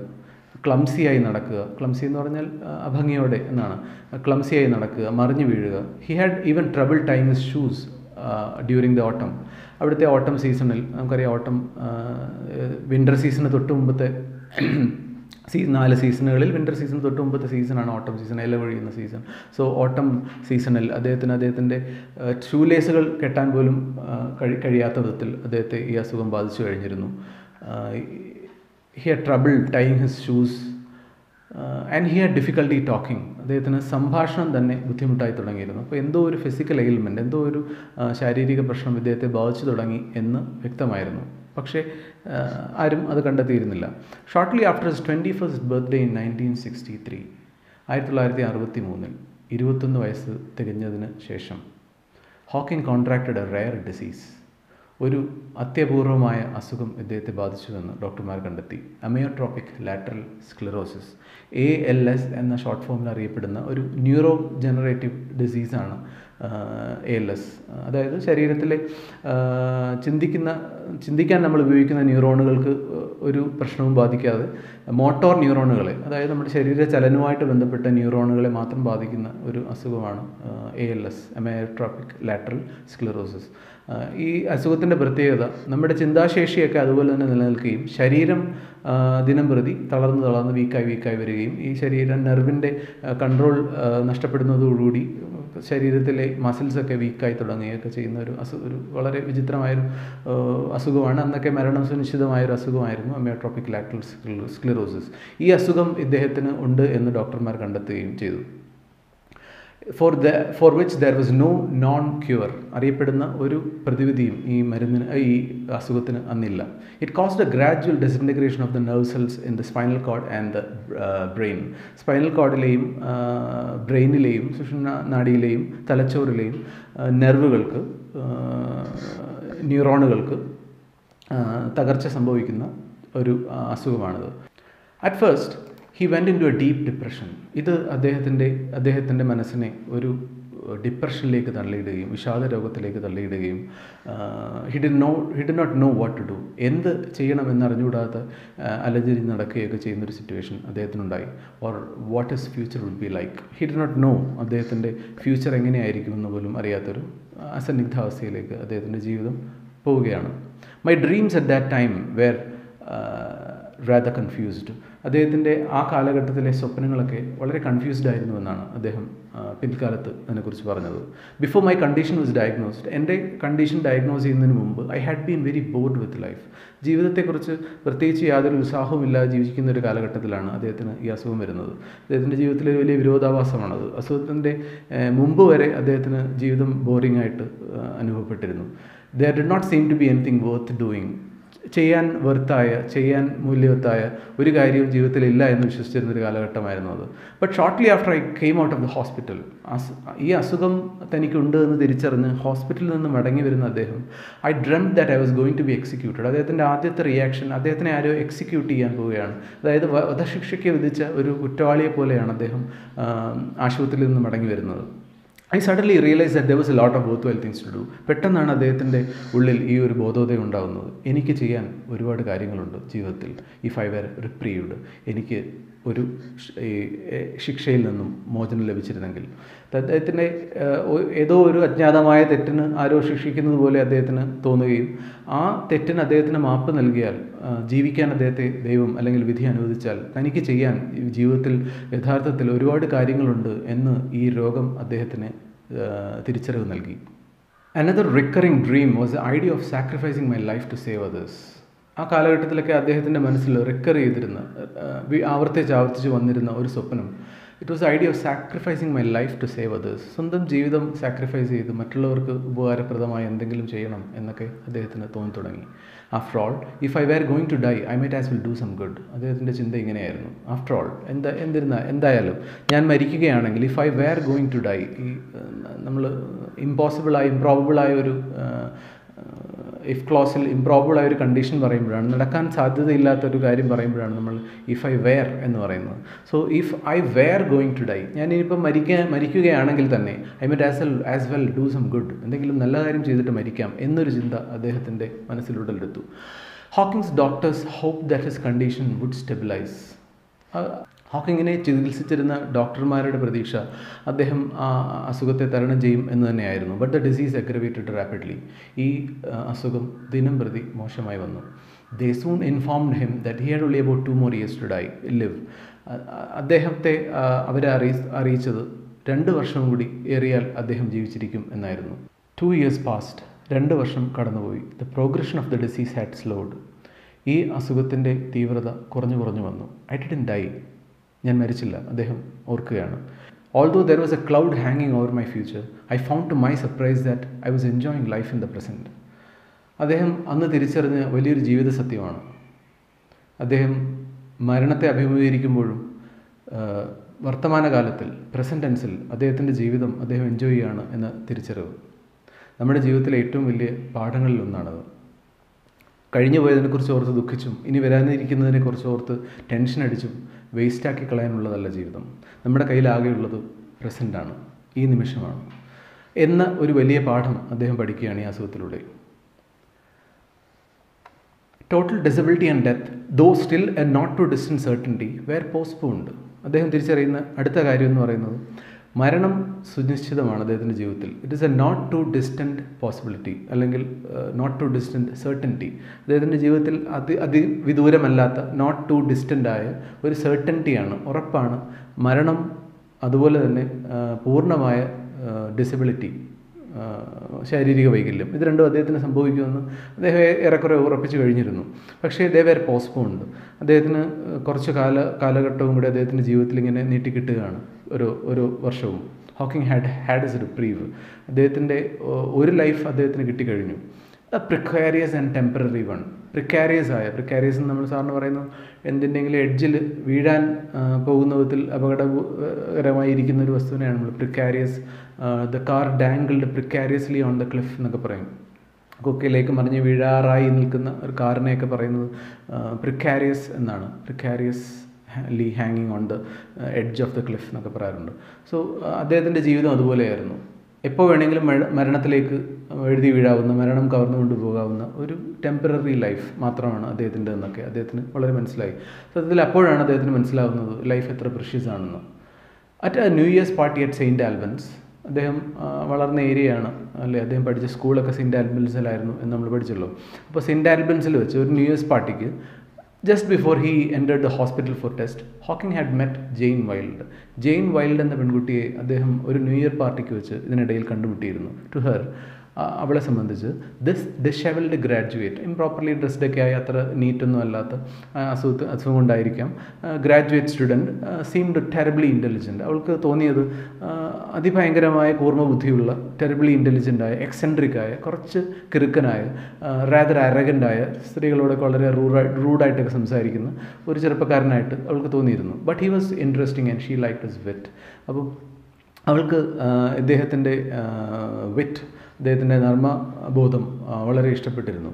ക്ലംസിയായി നടക്കുക. ക്ലംസി എന്ന് പറഞ്ഞാൽ അഭംഗിയോടെ എന്നാണ്. ക്ലംസിയായി നടക്കുക, മറിഞ്ഞു വീഴുക. He had even trouble tying his shoes during the ഓട്ടം. അവിടുത്തെ ഓട്ടം സീസണിൽ നമുക്കറിയാം, ഓട്ടം വിൻ്റർ സീസണ് തൊട്ട് മുമ്പത്തെ 4 സീസണുകളിൽ വിൻ്റർ സീസൺ തൊട്ട് മുമ്പത്തെ സീസണാണ് ഓട്ടം സീസൺ, ഇല പൊഴിയുന്ന സീസൺ. സോ ഓട്ടം സീസണിൽ അദ്ദേഹത്തിൻ്റെ ഷൂലേസുകൾ കെട്ടാൻ പോലും കഴിയാത്ത വിധത്തിൽ അദ്ദേഹത്തെ ഈ അസുഖം ബാധിച്ചു കഴിഞ്ഞിരുന്നു. He had trouble tying his shoes and he had difficulty talking. അദ്ദേഹത്തിന് സംഭാഷണം തന്നെ ബുദ്ധിമുട്ടായി തുടങ്ങിയിരുന്നു. അപ്പോൾ എന്തോ ഒരു ഫിസിക്കൽ എയിൽമെൻറ്റ്, എന്തോ ഒരു ശാരീരിക പ്രശ്നം ഇദ്ദേഹത്തെ ബാധിച്ചു തുടങ്ങി എന്ന് വ്യക്തമായിരുന്നു. പക്ഷേ ആരും അത് കണ്ടെത്തിയിരുന്നില്ല. Shortly after his 21st birthday in 1963, 1963, 21 വയസ്സ് തികഞ്ഞതിന് ശേഷം Hawking contracted a rare disease. ഒരു അത്യപൂർവമായ അസുഖം ഇദ്ദേഹത്തെ ബാധിച്ചുവെന്ന് ഡോക്ടർമാർ കണ്ടെത്തി. അമയോട്രോപിക് ലാറ്ററൽ സ്ക്ലെറോസിസ്, ALS എന്ന ഷോർട്ട് ഫോമിൽ അറിയപ്പെടുന്ന ഒരു ന്യൂറോ ജനറേറ്റീവ് ഡിസീസാണ് ALS. അതായത് ശരീരത്തിലെ ചിന്തിക്കാൻ നമ്മൾ ഉപയോഗിക്കുന്ന ന്യൂറോണുകൾക്ക് ഒരു പ്രശ്നവും ബാധിക്കാതെ മോട്ടോർ ന്യൂറോണുകളെ, അതായത് നമ്മുടെ ശരീര ചലനവുമായിട്ട് ബന്ധപ്പെട്ട ന്യൂറോണുകളെ മാത്രം ബാധിക്കുന്ന ഒരു അസുഖമാണ് ALS, അമയോട്രോപിക് ലാറ്ററൽ സ്ക്ലെറോസിസ്. ഈ അസുഖത്തിൻ്റെ പ്രത്യേകത നമ്മുടെ ചിന്താശേഷിയൊക്കെ അതുപോലെ തന്നെ നിലനിൽക്കുകയും ശരീരം ദിനം പ്രതി തളർന്ന് വീക്കായി വരികയും ഈ ശരീരം നെർവിൻ്റെ കൺട്രോൾ നഷ്ടപ്പെടുന്നതോടുകൂടി ശരീരത്തിലെ മസിൽസൊക്കെ വീക്കായി തുടങ്ങുകയൊക്കെ ചെയ്യുന്ന ഒരു വളരെ വിചിത്രമായൊരു അസുഖമാണ്. അന്നൊക്കെ മരണം സുനിശ്ചിതമായൊരു അസുഖമായിരുന്നു അമയോട്രോപിക് ലാറ്ററൽ സ്ക്ലെറോസിസ്. ഈ അസുഖം ഇദ്ദേഹത്തിന് ഉണ്ട് എന്ന് ഡോക്ടർമാർ കണ്ടെത്തുകയും ചെയ്തു. For which there was no known cure. അറിയപ്പെടുന്ന ഒരു പ്രതിവിധിയും ഈ അസുഖത്തിന് അന്നില്ല. It caused a gradual disintegration of the nerve cells in the spinal cord and the brain. Spinal കോഡിലെയും ബ്രെയിനിലെയും സുഷുമ്നാ നാഡിയിലെയും തലച്ചോറിലെയും ന്യൂറോണുകൾക്ക് തകർച്ച സംഭവിക്കുന്ന ഒരു അസുഖമാണിത്. At first he went into a deep depression. ഇത് അദ്ദേഹത്തിൻ്റെ മനസ്സിനെ ഒരു ഡിപ്രഷനിലേക്ക് തള്ളിയിടുകയും വിഷാദ രോഗത്തിലേക്ക് തള്ളിയിടുകയും he did not know what to do, എന്ത് ചെയ്യണമെന്ന് അറിഞ്ഞുകൂടാത്ത അലഞ്ഞിരിഞ്ഞ് നടക്കുകയൊക്കെ ചെയ്യുന്നൊരു സിറ്റുവേഷൻ അദ്ദേഹത്തിനുണ്ടായി. Or what his future would be like, he did not know, അദ്ദേഹത്തിൻ്റെ ഫ്യൂച്ചർ എങ്ങനെയായിരിക്കുമെന്ന് പോലും അറിയാത്തൊരു അസന്നിഗ്ധാവസ്ഥയിലേക്ക് അദ്ദേഹത്തിൻ്റെ ജീവിതം പോവുകയാണ്. My dreams at that time were rather confused. അദ്ദേഹത്തിൻ്റെ ആ കാലഘട്ടത്തിലെ സ്വപ്നങ്ങളൊക്കെ വളരെ കൺഫ്യൂസ്ഡ് ആയിരുന്നു എന്നാണ് അദ്ദേഹം പിൽക്കാലത്ത് അതിനെക്കുറിച്ച് പറഞ്ഞത്. Before my condition was diagnosed, എൻ്റെ കണ്ടീഷൻ ഡയഗ്നോസ് ചെയ്യുന്നതിന് മുമ്പ് I had been very board with life. ജീവിതത്തെക്കുറിച്ച് പ്രത്യേകിച്ച് യാതൊരു ഉത്സാഹവുമില്ലാതെ ജീവിക്കുന്ന ഒരു കാലഘട്ടത്തിലാണ് അദ്ദേഹത്തിന് ഈ അസുഖം വരുന്നത്. അദ്ദേഹത്തിൻ്റെ ജീവിതത്തിലെ വലിയ വിരോധാഭാസമാണത്. അസുഖത്തിൻ്റെ മുമ്പ് വരെ അദ്ദേഹത്തിന് ജീവിതം ബോറിംഗ് ആയിട്ട് അനുഭവപ്പെട്ടിരുന്നു. There did not seem to be anything worth doing. ചെയ്യാൻ മൂല്യവത്തായ ഒരു കാര്യവും ജീവിതത്തിലില്ല എന്ന് വിശ്വസിച്ചിരുന്നൊരു കാലഘട്ടമായിരുന്നു അത്. But shortly after I came out of the hospital, ഈ അസുഖം തനിക്കുണ്ട് എന്ന് തിരിച്ചറിഞ്ഞ് ഹോസ്പിറ്റലിൽ നിന്ന് മടങ്ങി വരുന്ന അദ്ദേഹം, I dreamed that I was going to be executed. അദ്ദേഹത്തിൻ്റെ ആദ്യത്തെ റിയാക്ഷൻ, അദ്ദേഹത്തിനെ ആരോ എക്സിക്യൂട്ട് ചെയ്യാൻ പോവുകയാണ്, അതായത് വധശിക്ഷയ്ക്ക് വിധിച്ച ഒരു കുറ്റവാളിയെ പോലെയാണ് അദ്ദേഹം ആശുപത്രിയിൽ നിന്ന് മടങ്ങി വരുന്നത്. I suddenly realise that there was a lot of worthwhile things to do. പെട്ടെന്നാണ് അദ്ദേഹത്തിൻ്റെ ഉള്ളിൽ ഈ ഒരു ബോധോദയം ഉണ്ടാകുന്നത്. എനിക്ക് ചെയ്യാൻ ഒരുപാട് കാര്യങ്ങളുണ്ട് ജീവിതത്തിൽ. ഇഫ് ഐ വെർ റിപ്രീവ്ഡ്, എനിക്ക് ഒരു ശിക്ഷയിൽ നിന്നും മോചനം ലഭിച്ചിരുന്നെങ്കിൽ. അദ്ദേഹത്തിൻ്റെ ഏതോ ഒരു അജ്ഞാതമായ തെറ്റിന് ആരോ ശിക്ഷിക്കുന്നത് പോലെ അദ്ദേഹത്തിന് തോന്നുകയും ആ തെറ്റിന് അദ്ദേഹത്തിന് മാപ്പ് നൽകിയാൽ, ജീവിക്കാൻ അദ്ദേഹത്തെ ദൈവം അല്ലെങ്കിൽ വിധി അനുവദിച്ചാൽ തനിക്ക് ചെയ്യാൻ ജീവിതത്തിൽ യഥാർത്ഥത്തിൽ ഒരുപാട് കാര്യങ്ങളുണ്ട് എന്ന് ഈ രോഗം അദ്ദേഹത്തിന് തിരിച്ചറിവ് നൽകി. Another recurring dream was the idea of sacrificing my life to save others. ആ കാലഘട്ടത്തിലൊക്കെ അദ്ദേഹത്തിൻ്റെ മനസ്സിൽ റിക്കർ ചെയ്തിരുന്ന, ആവർത്തിച്ച് വന്നിരുന്ന ഒരു സ്വപ്നം, it was idea of sacrificing my life to save others. സ്വന്തം ജീവിതം സാക്രിഫൈസ് ചെയ്ത് മറ്റുള്ളവർക്ക് ഉപകാരപ്രദമായ എന്തെങ്കിലും ചെയ്യണം എന്നൊക്കെ അദ്ദേഹത്തിന് തോന്നി തുടങ്ങി. After all if I were going to die I might as well do some good. അദ്ദേഹത്തിൻ്റെ ചിന്ത ഇങ്ങനെയായിരുന്നു. ആഫ്റ്റർ ഓൾ എന്തായാലും ഞാൻ മരിക്കുകയാണെങ്കിൽ, if I were going to die, ഈ നമ്മൾ ഇംപ്രോബിളായ ഒരു ഇഫ് ക്ലോസിൽ ഇംപ്രോബിളായ ഒരു കണ്ടീഷൻ പറയുമ്പോഴാണ്, നടക്കാൻ സാധ്യതയില്ലാത്തൊരു കാര്യം പറയുമ്പോഴാണ് നമ്മൾ ഇഫ് ഐ വെയർ എന്ന് പറയുന്നത്. So if I were going to die, ഞാനിപ്പോൾ മരിക്കുകയാണെങ്കിൽ തന്നെ I might as well do some good, എന്തെങ്കിലും നല്ല കാര്യം ചെയ്തിട്ട് മരിക്കാം എന്നൊരു ചിന്ത അദ്ദേഹത്തിൻ്റെ മനസ്സിൽ ഉടലെടുത്തു. Hawking's doctors hope that his condition would stabilize. ഹോക്കിങ്ങിനെ ചികിത്സിച്ചിരുന്ന ഡോക്ടർമാരുടെ പ്രതീക്ഷ അദ്ദേഹം ആ അസുഖത്തെ തരണം ചെയ്യും എന്ന് തന്നെയായിരുന്നു. But the disease aggravated rapidly. ഈ അസുഖം ദിനം പ്രതി മോശമായി വന്നു. They soon informed him that he had only about 2 more years to live. അദ്ദേഹത്തെ അവരെ അറിയിച്ചത് 2 വർഷം കൂടി ഏറിയാൽ അദ്ദേഹം ജീവിച്ചിരിക്കും എന്നായിരുന്നു. 2 years passed. 2 വർഷം കടന്നുപോയി. The progression of the disease had slowed. ഈ അസുഖത്തിൻ്റെ തീവ്രത കുറഞ്ഞു വന്നു. ഐ ഡിഡ്ന്റ് ഡൈ, ഞാൻ മരിച്ചില്ല, അദ്ദേഹം ഓർക്കുകയാണ്. Although there was a cloud hanging over my future, I found to my surprise that I was enjoying life in the present. അദ്ദേഹം അന്ന് തിരിച്ചറിഞ്ഞ വലിയൊരു ജീവിത സത്യമാണ്. അദ്ദേഹം മരണത്തെ അഭിമുഖീകരിക്കുമ്പോഴും വർത്തമാനകാലത്തിൽ പ്രസൻറ്റ് ടെൻസിൽ അദ്ദേഹത്തിൻ്റെ ജീവിതം അദ്ദേഹം എൻജോയ് ചെയ്യുകയാണ് എന്ന തിരിച്ചറിവ് നമ്മുടെ ജീവിതത്തിലെ ഏറ്റവും വലിയ പാഠങ്ങളിലൊന്നാണത്. കഴിഞ്ഞു പോയതിനെക്കുറിച്ച് ഓർത്ത് ദുഃഖിച്ചും ഇനി വരാനിരിക്കുന്നതിനെക്കുറിച്ച് ഓർത്ത് ടെൻഷൻ അടിച്ചും വേസ്റ്റാക്കി കളയാനുള്ളതല്ല ജീവിതം. നമ്മുടെ കയ്യിലാകെയുള്ളത് പ്രസൻറ്റാണ്, ഈ നിമിഷമാണ് എന്ന ഒരു വലിയ പാഠം അദ്ദേഹം പഠിക്കുകയാണ് ഈ അസുഖത്തിലൂടെ. Total disability and death, though still a not too distant certainty, were postponed. അദ്ദേഹം തിരിച്ചറിയുന്ന അടുത്ത കാര്യം എന്ന് പറയുന്നത് മരണം സുനിശ്ചിതമാണ് അദ്ദേഹത്തിൻ്റെ ജീവിതത്തിൽ. It is a not too distant possibility, അല്ലെങ്കിൽ നോട്ട് ടു ഡിസ്റ്റൻറ്റ് സെർട്ടൻറ്റി. അദ്ദേഹത്തിൻ്റെ ജീവിതത്തിൽ അതിവിദൂരമല്ലാത്ത നോട്ട് ടു ഡിസ്റ്റൻ്റ് ആയ ഒരു സെർട്ടൻറ്റിയാണ്, ഉറപ്പാണ് മരണം. അതുപോലെ തന്നെ പൂർണ്ണമായ ഡിസബിലിറ്റി, ശാരീരിക വൈകല്യം, ഇത് രണ്ടും അദ്ദേഹത്തിന് സംഭവിക്കുമെന്ന് അദ്ദേഹം ഏറെക്കുറെ ഉറപ്പിച്ചു കഴിഞ്ഞിരുന്നു. പക്ഷേ ദേ വെയർ പോസ്റ്റ്പോൺഡ്. അദ്ദേഹത്തിന് കുറച്ച് കാലഘട്ടവും കൂടി അദ്ദേഹത്തിൻ്റെ ജീവിതത്തിൽ ഇങ്ങനെ നീട്ടിക്കിട്ടുകയാണ്, ഒരു വർഷവും. Hawking had a reprieve. അദ്ദേഹത്തിൻ്റെ ഒരു ലൈഫ് അദ്ദേഹത്തിന് കിട്ടിക്കഴിഞ്ഞു. Precarious and temporary one. Precarious എന്ന് നമ്മൾ സാറിന് പറയുന്നത് എന്തിൻ്റെങ്കിലും എഡ്ജിൽ വീഴാൻ പോകുന്ന വിധത്തിൽ അപകടകരമായിരിക്കുന്ന ഒരു വസ്തുവിനെയാണ് നമ്മൾ precarious. The car dangled precariously on the cliff എന്നൊക്കെ പറയും. കൊക്കയിലേക്ക് മറിഞ്ഞ് വീഴാറായി നിൽക്കുന്ന ഒരു കാറിനെയൊക്കെ പറയുന്നത് പ്രിക്കാരിയസ് എന്നാണ്. ഹാങ്ങിങ് on the edge of the cliff എന്നൊക്കെ പറയാറുണ്ട്. സോ അദ്ദേഹത്തിൻ്റെ ജീവിതം അതുപോലെയായിരുന്നു. എപ്പോൾ വേണമെങ്കിലും മരണത്തിലേക്ക് എഴുതി വീഴാവുന്ന, മരണം കവർന്നുകൊണ്ട് പോകാവുന്ന ഒരു ടെമ്പററി ലൈഫ് മാത്രമാണ് അദ്ദേഹത്തിൻ്റെ എന്നൊക്കെ അദ്ദേഹത്തിന് വളരെ മനസ്സിലായി. സത്യത്തിൽ അപ്പോഴാണ് അദ്ദേഹത്തിന് മനസ്സിലാവുന്നത് ലൈഫ് എത്ര പ്രഷ്യസ് ആണെന്ന്. At new years party at saint Albans, അദ്ദേഹം വളർന്ന ഏരിയയാണ് അല്ലേ, അദ്ദേഹം പഠിച്ച സ്കൂളൊക്കെ സെയിൻറ്റ് ആൽബൻസിലായിരുന്നു എന്ന് നമ്മൾ പഠിച്ചല്ലോ. അപ്പോൾ സെയിൻറ്റ് ആൽബൻസിൽ വെച്ച് ഒരു ന്യൂ ഇയേഴ്സ് പാർട്ടിക്ക് just before he entered the hospital for test, Hawking had met Jane Wilde. Jain wild എന്ന പെൺകുട്ടിയെ അദ്ദേഹം ഒരു ന്യൂ ഇയർ പാർട്ടിക്ക് വെച്ച് ഇതിനിടയിൽ കണ്ടുമുട്ടിയിരുന്നു. ടു ഹെർ, അവളെ സംബന്ധിച്ച് ദിസ് ഡിഷെവൽഡ് ഗ്രാജുവേറ്റ്, ഇംപ്രോപ്പർലി ഡ്രസ്ഡ് ഒക്കെ ആയി അത്ര നീറ്റൊന്നും അല്ലാത്ത അസുഖം കൊണ്ടായിരിക്കാം, graduate student seemed terribly intelligent. അവൾക്ക് തോന്നിയത് അതിഭയങ്കരമായ കൂർമ്മബുദ്ധിയുള്ള, ടെറിബിളി ഇൻ്റലിജൻ്റായ, എക്സെൻട്രിക്കായ, കുറച്ച് കിറുക്കനായ, റാദർ അരഗൻ്റായ, സ്ത്രീകളോടൊക്കെ വളരെ റൂഡായിട്ടൊക്കെ സംസാരിക്കുന്ന ഒരു ചെറുപ്പക്കാരനായിട്ട് അവൾക്ക് തോന്നിയിരുന്നു. But he was interesting and she like his wit. അപ്പോൾ അവൾക്ക് ഇദ്ദേഹത്തിൻ്റെ വിറ്റ്, അദ്ദേഹത്തിൻ്റെ നർമ്മബോധം വളരെ ഇഷ്ടപ്പെട്ടിരുന്നു.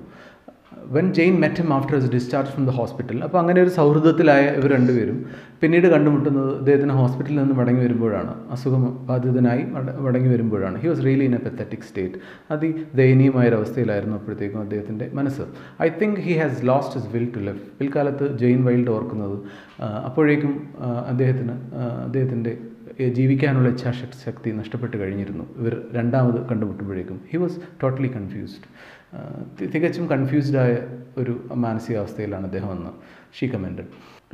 When Jane met him after his discharge from the hospital. അപ്പോൾ അങ്ങനെ ഒരു സൗഹൃദത്തിലായ ഇവർ രണ്ടുപേരും പിന്നീട് കണ്ടുമുട്ടുന്നത് അദ്ദേഹത്തിന് ഹോസ്പിറ്റലിൽ നിന്ന് മടങ്ങി വരുമ്പോഴാണ്, അസുഖം ബാധിതനായി മടങ്ങി വരുമ്പോഴാണ്. He was really in a pathetic state. ദയനീയമായൊരവസ്ഥയിലായിരുന്നു അപ്പോഴത്തേക്കും അദ്ദേഹത്തിൻ്റെ മനസ്സ്. I think he has lost his will to live. പിൽക്കാലത്ത് ജെയിൻ വൈൽഡ് ഓർക്കുന്നത് അപ്പോഴേക്കും അദ്ദേഹത്തിൻ്റെ ജീവിക്കാനുള്ള ഇച്ഛാശക്തി നഷ്ടപ്പെട്ട് കഴിഞ്ഞിരുന്നു. ഇവർ രണ്ടാമത് കണ്ടുമുട്ടുമ്പോഴേക്കും ഹി വാസ് ടോട്ടലി കൺഫ്യൂസ്ഡ്. തികച്ചും കൺഫ്യൂസ്ഡായ ഒരു മാനസികാവസ്ഥയിലാണ് അദ്ദേഹം എന്ന് she commented.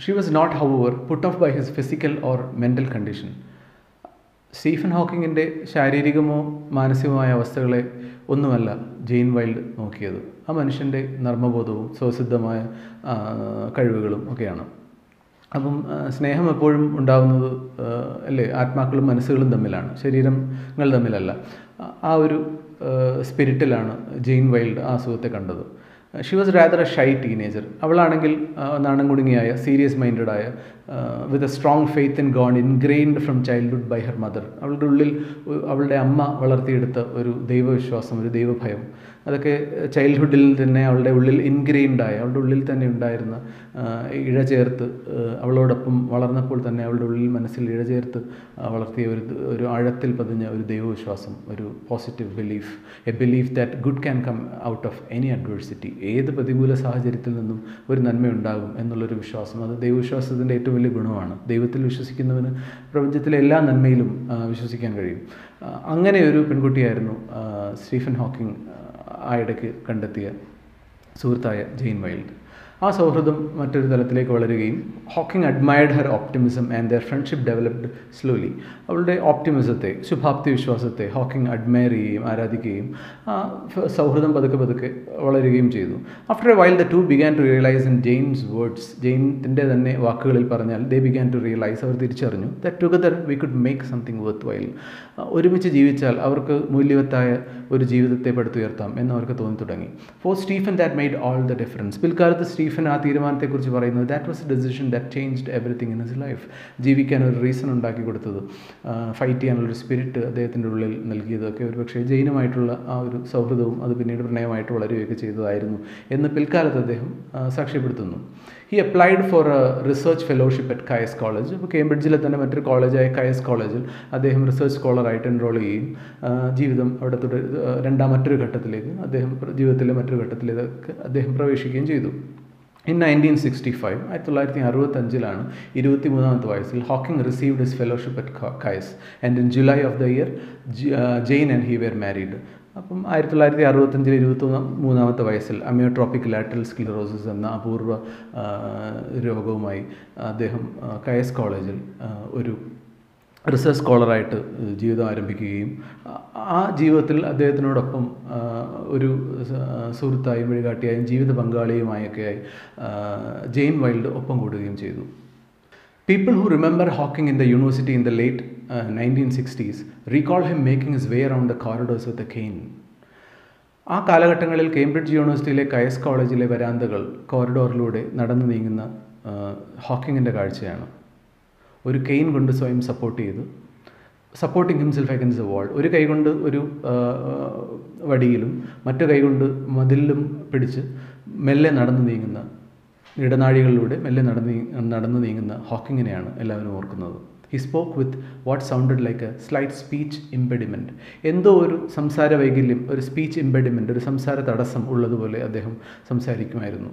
She was not however put off by his physical or mental condition. Stephen ഹോക്കിങ്ങിൻ്റെ ശാരീരികമോ മാനസികമായ അവസ്ഥകളെ ഒന്നുമല്ല ജെയിൻ വൈൽഡ് നോക്കിയത്, ആ മനുഷ്യൻ്റെ നർമ്മബോധവും സ്വസിദ്ധമായ കഴിവുകളും ഒക്കെയാണ്. അപ്പം സ്നേഹം എപ്പോഴും ഉണ്ടാകുന്നത് അല്ലേ ആത്മാക്കളും മനസ്സുകളും തമ്മിലാണ്, ശരീരങ്ങൾ തമ്മിലല്ല. ആ ഒരു സ്പിരിറ്റിലാണ് ജെയിൻ വൈൽഡ് ആ അസുഖത്തെ കണ്ടത്. She was rather a shy teenager. അവളാണെങ്കിൽ നാണം കുടുങ്ങിയായ, സീരിയസ് മൈൻഡഡായ, with a strong faith in God ingrained from childhood by her mother. അവളുടെ ഉള്ളിൽ അവളുടെ അമ്മ വളർത്തിയെടുത്ത ഒരു ദൈവവിശ്വാസം, ഒരു ദൈവഭയം, അതൊക്കെ ചൈൽഡ്ഹുഡിൽ തന്നെ അവളുടെ ഉള്ളിൽ ഇൻഗ്രെയിൻഡായ, അവളുടെ ഉള്ളിൽ തന്നെ ഉണ്ടായിരുന്ന, ഇഴചേർത്ത് അവളോടൊപ്പം വളർന്നപ്പോൾ തന്നെ അവളുടെ ഉള്ളിൽ മനസ്സിൽ ഇഴചേർത്ത് വളർത്തിയ ഒരു ആഴത്തിൽ പതിഞ്ഞ ഒരു ദൈവവിശ്വാസം, ഒരു positive belief, a belief that good can come out of any adversity. ഏത് പ്രതികൂല സാഹചര്യത്തിൽ നിന്നും ഒരു നന്മയുണ്ടാകും എന്നുള്ളൊരു വിശ്വാസം, അത് ദൈവവിശ്വാസത്തിൻ്റെ ഏറ്റവും വലിയ ഗുണമാണ്. ദൈവത്തിൽ വിശ്വസിക്കുന്നവന് പ്രപഞ്ചത്തിലെ എല്ലാ നന്മയിലും വിശ്വസിക്കാൻ കഴിയും. അങ്ങനെ ഒരു പെൺകുട്ടിയായിരുന്നു സ്റ്റീഫൻ ഹോക്കിംഗ് ആ ഇടയ്ക്ക് കണ്ടെത്തിയ സുഹൃത്തായ ജെയിൻ വൈൽഡ്. ആ സൗഹൃദം മറ്റൊരു തലത്തിലേക്ക് വളരുകയും Hawking admired her optimism and their friendship developed slowly. അവളുടെ ഓപ്റ്റിമിസത്തെ, ശുഭാപ്തി വിശ്വാസത്തെ ഹോക്കിംഗ് അഡ്മയർ ചെയ്യുകയും ആരാധിക്കുകയും ആ സൗഹൃദം പതുക്കെ പതുക്കെ വളരുകയും ചെയ്തു. After a while the two began to realize in Jane's words, ജെയിനിൻ്റെ തന്നെ വാക്കുകളിൽ പറഞ്ഞാൽ ദേ ബിഗാൻ ടു റിയലൈസ്, അവർ തിരിച്ചറിഞ്ഞു that together we could make something worthwhile. ഒരുമിച്ച് ജീവിച്ചാൽ അവർക്ക് മൂല്യവത്തായ ഒരു ജീവിതത്തെ പടുത്തുയർത്താം എന്നവർക്ക് തോന്നി തുടങ്ങി. For Stephen that made all the difference. പിൽക്കാലത്ത് സ്റ്റീഫൻ ആ തീരുമാനത്തെക്കുറിച്ച് പറയുന്നത് that was a decision that changed everything in his life. ജീവിക്കാൻ ഒരു റീസൺ ഉണ്ടാക്കി കൊടുത്തത്, ഫൈറ്റ് ചെയ്യാനുള്ളൊരു സ്പിരിറ്റ് അദ്ദേഹത്തിൻ്റെ ഉള്ളിൽ നൽകിയതൊക്കെ ഒരു പക്ഷേ ജെയിനുമായിട്ടുള്ള ആ ഒരു സൗഹൃദവും അത് പിന്നീട് പ്രണയമായിട്ട് വളരുകയൊക്കെ ചെയ്തതായിരുന്നു എന്ന് പിൽക്കാലത്ത് അദ്ദേഹം സാക്ഷ്യപ്പെടുത്തുന്നു. He applied for A research fellowship at Kais college. അപ്പോൾ കേംബ്രിഡ്ജിലെ തന്നെ മറ്റൊരു കോളേജായ കയസ് കോളേജിൽ അദ്ദേഹം റിസർച്ച് സ്കോളറായിട്ട് എൻറോൾ ചെയ്യുകയും ജീവിതം അവിടെ മറ്റൊരു ഘട്ടത്തിലേക്ക് ജീവിതത്തിലെ മറ്റൊരു ഘട്ടത്തിലേക്ക് അദ്ദേഹം പ്രവേശിക്കുകയും ചെയ്തു. In 1965, 1965 23ാമത്തെ വയസ്സിൽ Hawking received his fellowship at Caius and in July of the year Jane and he were married. അപ്പം 1965 23ാമത്തെ വയസ്സിൽ അമിയോട്രോപിക് ലാറ്ററൽ സ്ക്ലിറോസിസ് എന്ന അപൂർവ രോഗവുമായി അദ്ദേഹം കയസ് കോളേജിൽ ഒരു റിസർച്ച് സ്കോളറായിട്ട് ജീവിതം ആരംഭിക്കുകയും ആ ജീവിതത്തിൽ അദ്ദേഹത്തിനോടൊപ്പം ഒരു സുഹൃത്തായും വഴികാട്ടിയായും ജീവിത പങ്കാളിയുമായൊക്കെയായി ജെയിൻ വൈൽഡ് ഒപ്പം കൂടുകയും ചെയ്തു. People who remember Hawking in the university in the late 1960s recall him making his way around the corridors with a cane. ആ കാലഘട്ടങ്ങളിൽ കേംബ്രിഡ്ജ് യൂണിവേഴ്സിറ്റിയിലെ കയസ് കോളേജിലെ വരാന്തകൾ കോറിഡോറിലൂടെ നടന്നു നീങ്ങുന്ന ഹോക്കിങ്ങിൻ്റെ കാഴ്ചയാണ്. ഒരു കെയിൻ കൊണ്ട് സ്വയം supporting himself against the wall. ഒരു കൈ കൊണ്ട് ഒരു വടിയിലും മറ്റു കൈ കൊണ്ട് മതിലിലും പിടിച്ച് മെല്ലെ നടന്നു നീങ്ങുന്ന, ഇടനാഴികളിലൂടെ മെല്ലെ നടന്നു നീങ്ങുന്ന ഹോക്കിങ്ങിനെയാണ് എല്ലാവരും ഓർക്കുന്നത്. He spoke with what sounded like a slight speech impediment. എന്തോ ഒരു സംസാര വൈകല്യം, ഒരു സ്പീച്ച് ഇംപെഡിമെൻ്റ്, ഒരു സംസാര തടസ്സം ഉള്ളതുപോലെ അദ്ദേഹം സംസാരിക്കുമായിരുന്നു.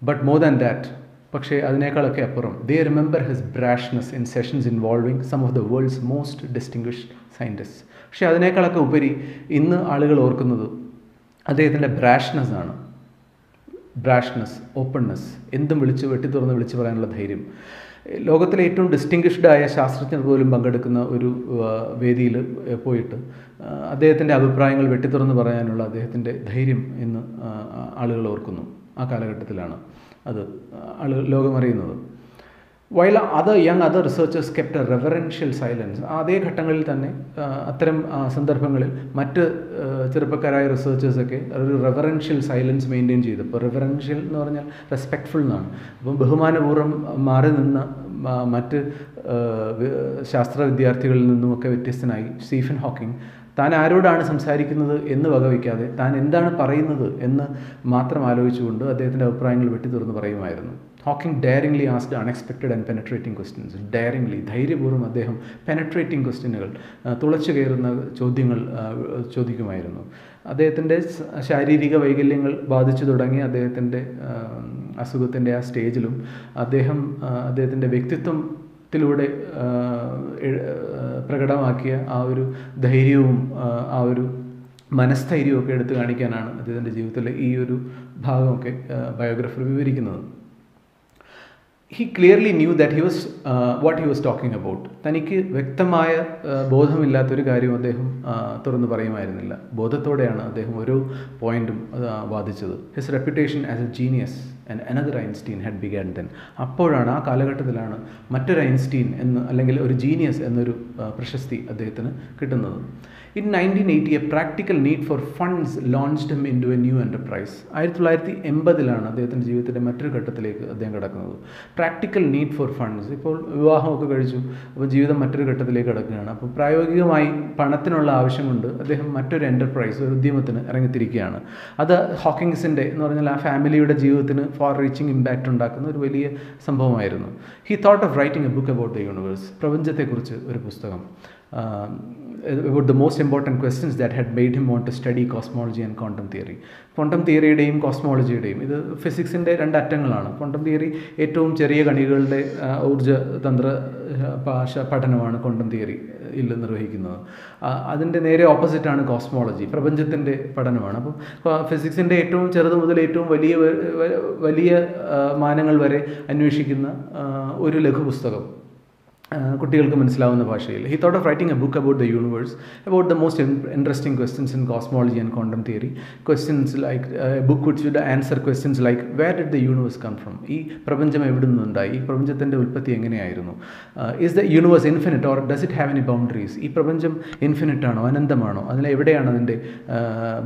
ബട്ട് മോർ ദാൻ ദാറ്റ്, പക്ഷേ അതിനേക്കാളൊക്കെ അപ്പുറം, they remember his brashness in sessions involving some of the world's most distinguished scientist. പക്ഷേ അതിനേക്കാളൊക്കെ ഉപരി ഇന്ന് ആളുകൾ ഓർക്കുന്നത് അദ്ദേഹത്തിൻ്റെ ബ്രാഷ്നെസ് ആണ്. ബ്രാഷ്നെസ്, ഓപ്പൺനെസ്, എന്തും വെട്ടിത്തുറന്ന് വിളിച്ചു പറയാനുള്ള ധൈര്യം. ലോകത്തിലെ ഏറ്റവും ഡിസ്റ്റിങ്വിഷ്ഡ് ആയ ശാസ്ത്രജ്ഞർ പോലും പങ്കെടുക്കുന്ന ഒരു വേദിയിൽ പോയിട്ട് അദ്ദേഹത്തിൻ്റെ അഭിപ്രായങ്ങൾ വെട്ടിത്തുറന്ന് പറയാനുള്ള അദ്ദേഹത്തിൻ്റെ ധൈര്യം ഇന്ന് ആളുകൾ ഓർക്കുന്നു. ആ കാലഘട്ടത്തിലാണ് അത് ലോകമറിയുന്നത്. While other researchers kept a reverential silence. അതേ ഘട്ടങ്ങളിൽ തന്നെ അത്തരം സന്ദർഭങ്ങളിൽ മറ്റ് ചെറുപ്പക്കാരായ റിസർച്ചേഴ്സൊക്കെ ഒരു റെവറൻഷ്യൽ സൈലൻസ് മെയിൻറ്റെയിൻ ചെയ്തു. ഇപ്പോൾ റെവറൻഷ്യൽ എന്ന് പറഞ്ഞാൽ റെസ്പെക്റ്റ്ഫുൾ എന്നാണ്. അപ്പം ബഹുമാനപൂർവ്വം മാറി നിന്ന മറ്റ് ശാസ്ത്ര വിദ്യാർത്ഥികളിൽ നിന്നുമൊക്കെ വ്യത്യസ്തനായി സ്റ്റീഫൻ ഹോക്കിംഗ് താൻ ആരോടാണ് സംസാരിക്കുന്നത് എന്ന് വകവയ്ക്കാതെ താൻ എന്താണ് പറയുന്നത് എന്ന് മാത്രം ആലോചിച്ചുകൊണ്ട് അദ്ദേഹത്തിൻ്റെ അഭിപ്രായങ്ങൾ വെട്ടിത്തുറന്ന് പറയുമായിരുന്നു. Hawking daringly asked unexpected and penetrating questions. Daringly, ധൈര്യപൂർവ്വം അദ്ദേഹം പെനട്രേറ്റിംഗ് ക്വസ്റ്റ്യനുകൾ, തുളച്ചു കയറുന്ന ചോദ്യങ്ങൾ ചോദിക്കുമായിരുന്നു. അദ്ദേഹത്തിൻ്റെ ശാരീരിക വൈകല്യങ്ങൾ ബാധിച്ചു തുടങ്ങി അദ്ദേഹത്തിൻ്റെ അസുഖത്തിൻ്റെ ആ സ്റ്റേജിലും അദ്ദേഹത്തിൻ്റെ വ്യക്തിത്വത്തിലൂടെ പ്രകടമാക്കിയ ആ ഒരു ധൈര്യവും ആ ഒരു മനസ്ഥൈര്യമൊക്കെ എടുത്തു കാണിക്കാനാണ് അദ്ദേഹത്തിൻ്റെ ജീവിതത്തിലെ ഈ ഒരു ഭാഗമൊക്കെ ബയോഗ്രഫർ വിവരിക്കുന്നത്. He clearly knew that what he was talking about. തനിക്ക് വ്യക്തമായ ബോധമില്ലാത്തൊരു കാര്യം അദ്ദേഹം തുറന്നു പറയുമായിരുന്നില്ല. ബോധത്തോടെയാണ് അദ്ദേഹം ഓരോ പോയിന്റും വാദിച്ചത്. His reputation as a genius and another Einstein had began then. അപ്പോഴാണ്, ആ കാലഘട്ടത്തിലാണ് മറ്റൊരു ഐൻസ്റ്റീൻ അല്ലെങ്കിൽ ഒരു ജീനിയസ് എന്നൊരു പ്രശസ്തി അദ്ദേഹത്തിന് കിട്ടുന്നത്. In 1980, a practical need for funds launched him into a new enterprise. 1980 അദ്ദേഹത്തിൻ്റെ ജീവിതത്തിൻ്റെ മറ്റൊരു ഘട്ടത്തിലേക്ക് അദ്ദേഹം കിടക്കുന്നത്. Practical need for funds. ഇപ്പോൾ വിവാഹമൊക്കെ കഴിച്ചു, അപ്പോൾ ജീവിതം മറ്റൊരു ഘട്ടത്തിലേക്ക് കിടക്കുകയാണ്. അപ്പോൾ പ്രായോഗികമായി പണത്തിനുള്ള ആവശ്യം കൊണ്ട് അദ്ദേഹം മറ്റൊരു എൻ്റർപ്രൈസ്, ഒരു ഉദ്യമത്തിന് ഇറങ്ങിത്തിരിക്കുകയാണ്. അത് ഹോക്കിങ്സിൻ്റെ എന്ന് പറഞ്ഞാൽ ആ ഫാമിലിയുടെ ജീവിതത്തിന് ഫാർ റീച്ചിങ് ഇമ്പാക്റ്റ് ഉണ്ടാക്കുന്ന ഒരു വലിയ സംഭവമായിരുന്നു. He thought of writing a book about the universe. പ്രപഞ്ചത്തെക്കുറിച്ച് ഒരു പുസ്തകം, about the most important questions that had made him want to study cosmology and quantum theory. Quantum തിയറിയുടെയും കോസ്മോളജിയുടെയും, ഇത് ഫിസിക്സിൻ്റെ രണ്ട് അറ്റങ്ങളാണ്. ക്വാണ്ടം തിയറി ഏറ്റവും ചെറിയ കണികകളുടെ ഊർജ്ജതന്ത്ര പഠനമാണ് ക്വാണ്ടം തിയറിയിൽ നിർവഹിക്കുന്നത്. അതിൻ്റെ നേരെ ഓപ്പോസിറ്റാണ് കോസ്മോളജി, പ്രപഞ്ചത്തിൻ്റെ പഠനമാണ്. അപ്പം ഫിസിക്സിൻ്റെ ഏറ്റവും ചെറുത് മുതൽ ഏറ്റവും വലിയ മാനങ്ങൾ വരെ അന്വേഷിക്കുന്ന ഒരു ലഘുപുസ്തകം കുട്ടികൾക്ക് മനസ്സിലാവുന്ന ഭാഷയിൽ. He thought of writing a book about the universe, about the most interesting questions in cosmology and quantum theory. Questions like a book which would answer questions like where did the universe come from? ഈ പ്രപഞ്ചം എവിടെ നിന്നുണ്ടായി? ഈ പ്രപഞ്ചത്തിൻ്റെ ഉൽപ്പത്തി എങ്ങനെയായിരുന്നു? Is the universe infinite or does it have any boundaries? ഈ പ്രപഞ്ചം ഇൻഫിനിറ്റ് ആണോ, അനന്തമാണോ? എവിടെയാണ് അതിൻ്റെ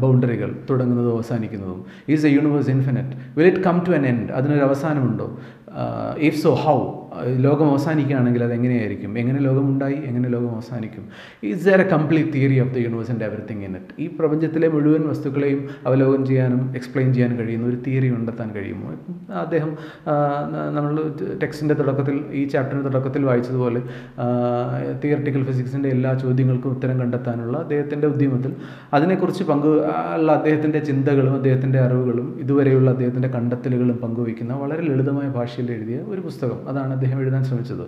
ബൗണ്ടറികൾ, തുടങ്ങുന്നതും അവസാനിക്കുന്നതും? Is the universe infinite? Will it come to an end? അതിനൊരു അവസാനമുണ്ടോ? If so how? ലോകം അവസാനിക്കുകയാണെങ്കിൽ അതെങ്ങനെയായിരിക്കും? എങ്ങനെ ലോകമുണ്ടായി, എങ്ങനെ ലോകം അവസാനിക്കും? Is there a complete theory of the universe and everything in it? ഈ പ്രപഞ്ചത്തിലെ മുഴുവൻ വസ്തുക്കളെയും അവലോകനം ചെയ്യാനും എക്സ്പ്ലെയിൻ ചെയ്യാനും കഴിയുന്ന ഒരു തിയറി കണ്ടെത്താൻ കഴിയുമോ? അദ്ദേഹം നമ്മൾ ടെക്സ്റ്റിൻ്റെ തുടക്കത്തിൽ, ഈ ചാപ്റ്ററിൻ്റെ തുടക്കത്തിൽ വായിച്ചതുപോലെ തിയററ്റിക്കൽ ഫിസിക്സിൻ്റെ എല്ലാ ചോദ്യങ്ങൾക്കും ഉത്തരം കണ്ടെത്താനുള്ള അദ്ദേഹത്തിൻ്റെ ഉദ്യമത്തിൽ അതിനെക്കുറിച്ച് ഉള്ള അദ്ദേഹത്തിൻ്റെ ചിന്തകളും അദ്ദേഹത്തിൻ്റെ അറിവുകളും ഇതുവരെയുള്ള അദ്ദേഹത്തിൻ്റെ കണ്ടെത്തലുകളും പങ്കുവയ്ക്കുന്ന വളരെ ലളിതമായ ഭാഷയിൽ എഴുതിയ ഒരു പുസ്തകം, അതാണ് അദ്ദേഹം എഴുതാൻ ശ്രമിച്ചത്.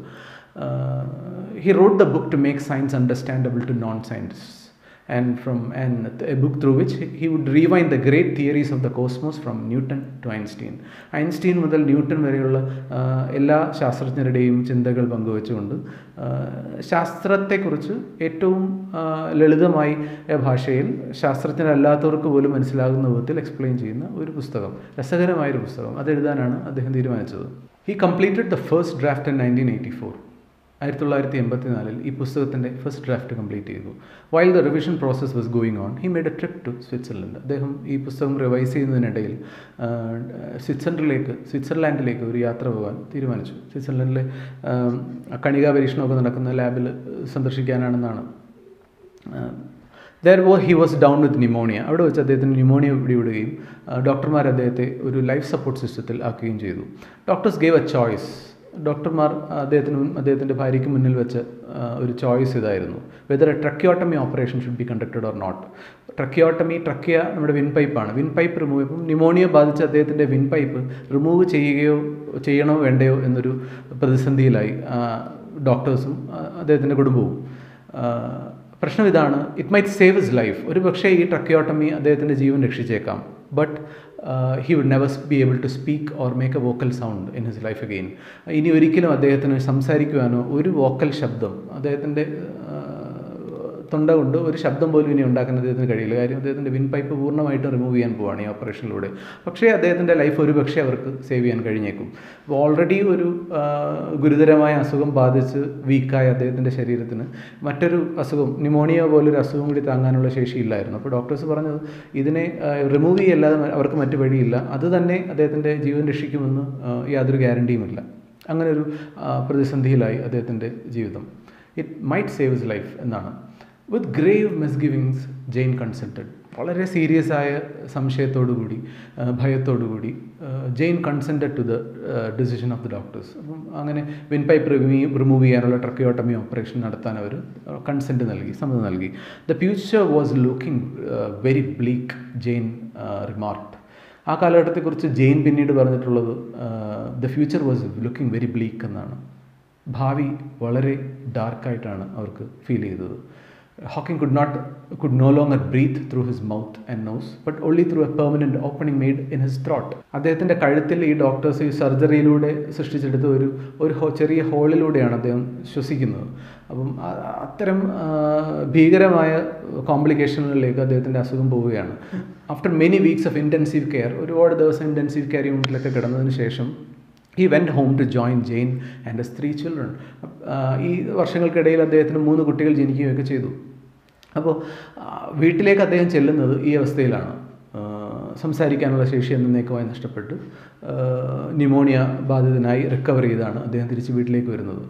He wrote the book to make science understandable to non-scientists, and a book through which he would rewind the great theories of the cosmos from Newton to Einstein. Einstein മുതൽ ന്യൂട്ടൺ വരെയുള്ള എല്ലാ ശാസ്ത്രജ്ഞരുടെയും ചിന്തകൾ പങ്കുവെച്ചുകൊണ്ട് ശാസ്ത്രത്തെക്കുറിച്ച് ഏറ്റവും ലളിതമായി ഭാഷയിൽ ശാസ്ത്രജ്ഞരല്ലാത്തവർക്ക് പോലും മനസ്സിലാകുന്ന വിധത്തിൽ എക്സ്പ്ലെയിൻ ചെയ്യുന്ന ഒരു പുസ്തകം, രസകരമായൊരു പുസ്തകം. അതെഴുതാനാണ് അദ്ദേഹം തീരുമാനിച്ചത്. He completed the first draft in 1984. 1984 ഈ പുസ്തകത്തിൻ്റെ ഫസ്റ്റ് ഡ്രാഫ്റ്റ് കംപ്ലീറ്റ് ചെയ്തു. While the revision process was going on, he made a trip to Switzerland. അദ്ദേഹം ഈ പുസ്തകം റിവൈസ് ചെയ്യുന്നതിനിടയിൽ സ്വിറ്റ്സർലാൻഡിലേക്ക് ഒരു യാത്ര പോകാൻ തീരുമാനിച്ചു. സ്വിറ്റ്സർലൻഡിലെ കണികാ പരീക്ഷണമൊക്കെ നടക്കുന്ന ലാബിൽ സന്ദർശിക്കാനാണെന്നാണ്. He was down with pneumonia. അവിടെ വെച്ച് അദ്ദേഹത്തിന് ന്യൂമോണിയ ഡോക്ടർമാർ അദ്ദേഹത്തെ ഒരു ലൈഫ് സപ്പോർട്ട് സിസ്റ്റത്തിൽ ആക്കുകയും ചെയ്തു. Doctors gave A choice. ഡോക്ടർമാർ അദ്ദേഹത്തിൻ്റെ ഭാര്യയ്ക്ക് മുന്നിൽ വെച്ച് ഒരു ചോയ്സ് ഇതായിരുന്നു, whether A ട്രക്കിയോട്ടമി operation should be conducted or not. Trachea നമ്മുടെ വിൻ പൈപ്പാണ്. വിൻ പൈപ്പ് റിമൂവ്, ഇപ്പം ന്യൂമോണിയ ബാധിച്ച അദ്ദേഹത്തിൻ്റെ വിൻ പൈപ്പ് റിമൂവ് ചെയ്യണോ വേണ്ടയോ എന്നൊരു പ്രതിസന്ധിയിലായി ഡോക്ടേഴ്സും അദ്ദേഹത്തിൻ്റെ കുടുംബവും. പ്രശ്നം ഇതാണ്, it might save his life. ഒരു പക്ഷേ ഈ ട്രക്കിയോട്ടമി അദ്ദേഹത്തിൻ്റെ ജീവൻ രക്ഷിച്ചേക്കാം, but he would never be able to speak or make a vocal sound in his life again. ഇനി ഒരിക്കലും അദ്ദേഹത്തിന് സംസാരിക്കുവാനോ ഒരു വോക്കൽ ശബ്ദം, അദ്ദേഹത്തിൻ്റെ തൊണ്ട കൊണ്ട് ഒരു ശബ്ദം പോലും ഇനി ഉണ്ടാക്കാൻ അദ്ദേഹത്തിന് കഴിയില്ല. കാര്യം അദ്ദേഹത്തിൻ്റെ വിൻ പൈപ്പ് പൂർണ്ണമായിട്ട് റിമൂവ് ചെയ്യാൻ പോവാണ് ഈ ഓപ്പറേഷനിലൂടെ. പക്ഷേ അദ്ദേഹത്തിൻ്റെ ലൈഫ് ഒരു പക്ഷേ അവർക്ക് സേവ് ചെയ്യാൻ കഴിഞ്ഞേക്കും. അപ്പോൾ ഓൾറെഡി ഒരു ഗുരുതരമായ അസുഖം ബാധിച്ച് വീക്കായ അദ്ദേഹത്തിൻ്റെ ശരീരത്തിന് മറ്റൊരു അസുഖം, ന്യൂമോണിയ പോലൊരു അസുഖം കൂടി താങ്ങാനുള്ള ശേഷിയില്ലായിരുന്നു. അപ്പോൾ ഡോക്ടേഴ്സ് പറഞ്ഞത് ഇതിനെ റിമൂവ് ചെയ്യല്ലാതെ അവർക്ക് മറ്റു വഴിയില്ല, അത് തന്നെ അദ്ദേഹത്തിൻ്റെ ജീവൻ രക്ഷിക്കുമെന്ന് യാതൊരു ഗ്യാരണ്ടിയുമില്ല. അങ്ങനെ ഒരു പ്രതിസന്ധിയിലായി അദ്ദേഹത്തിൻ്റെ ജീവിതം. It might save his life എന്നാണ്. With grave misgivings Jane consented. വളരെ സീരിയസ് ആയ സംശയത്തോടുകൂടി, ഭയത്തോടുകൂടി Jane consented to the decision of the doctors. അപ്പം അങ്ങനെ വിൻ പൈപ്പ് റിമൂവ് ചെയ്യാനുള്ള ട്രക്കിയോട്ടമി ഓപ്പറേഷൻ നടത്താൻ അവർ കൺസെൻറ്റ് നൽകി, സമ്മതം നൽകി. The future was looking very bleak, Jane remarked. ആ കാലഘട്ടത്തെക്കുറിച്ച് ജെയിൻ പിന്നീട് പറഞ്ഞിട്ടുള്ളത് the future was looking very bleak എന്നാണ്. ഭാവി വളരെ ഡാർക്കായിട്ടാണ് അവർക്ക് ഫീൽ ചെയ്തത്. Hawking could no longer breathe through his mouth and nose, but only through a permanent opening made in his throat. അദ്ദേഹത്തിൻ്റെ കഴുത്തിൽ ഈ ഡോക്ടേഴ്സ് ഈ സർജറിയിലൂടെ സൃഷ്ടിച്ചെടുത്ത ഒരു ചെറിയ ഹോളിലൂടെയാണ് അദ്ദേഹം ശ്വസിക്കുന്നത്. അപ്പം അത്തരം ഭീകരമായ കോംപ്ലിക്കേഷനുകളിലേക്ക് അദ്ദേഹത്തിൻ്റെ അസുഖം പോവുകയാണ്. After many weeks of intensive care, ഒരുപാട് ദിവസം ഇൻറ്റൻസീവ് കെയർ യൂണിറ്റിലൊക്കെ കിടന്നതിന് ശേഷം he went home to join Jane and his 3 children. ഈ വർഷങ്ങൾക്കിടയിൽ അദ്ദേഹത്തിന് 3 കുട്ടികൾ ജനിക്കുകയൊക്കെ ചെയ്തു. അപ്പോൾ വീട്ടിലേക്ക് അദ്ദേഹം ചെല്ലുന്നത് ഈ അവസ്ഥയിലാണ്. സംസാരിക്കാനുള്ള ശേഷി എന്നേക്കുമായി നഷ്ടപ്പെട്ട് ന്യൂമോണിയ ബാധിതനായി റിക്കവർ ചെയ്താണ് അദ്ദേഹം തിരിച്ച് വീട്ടിലേക്ക് വരുന്നത്.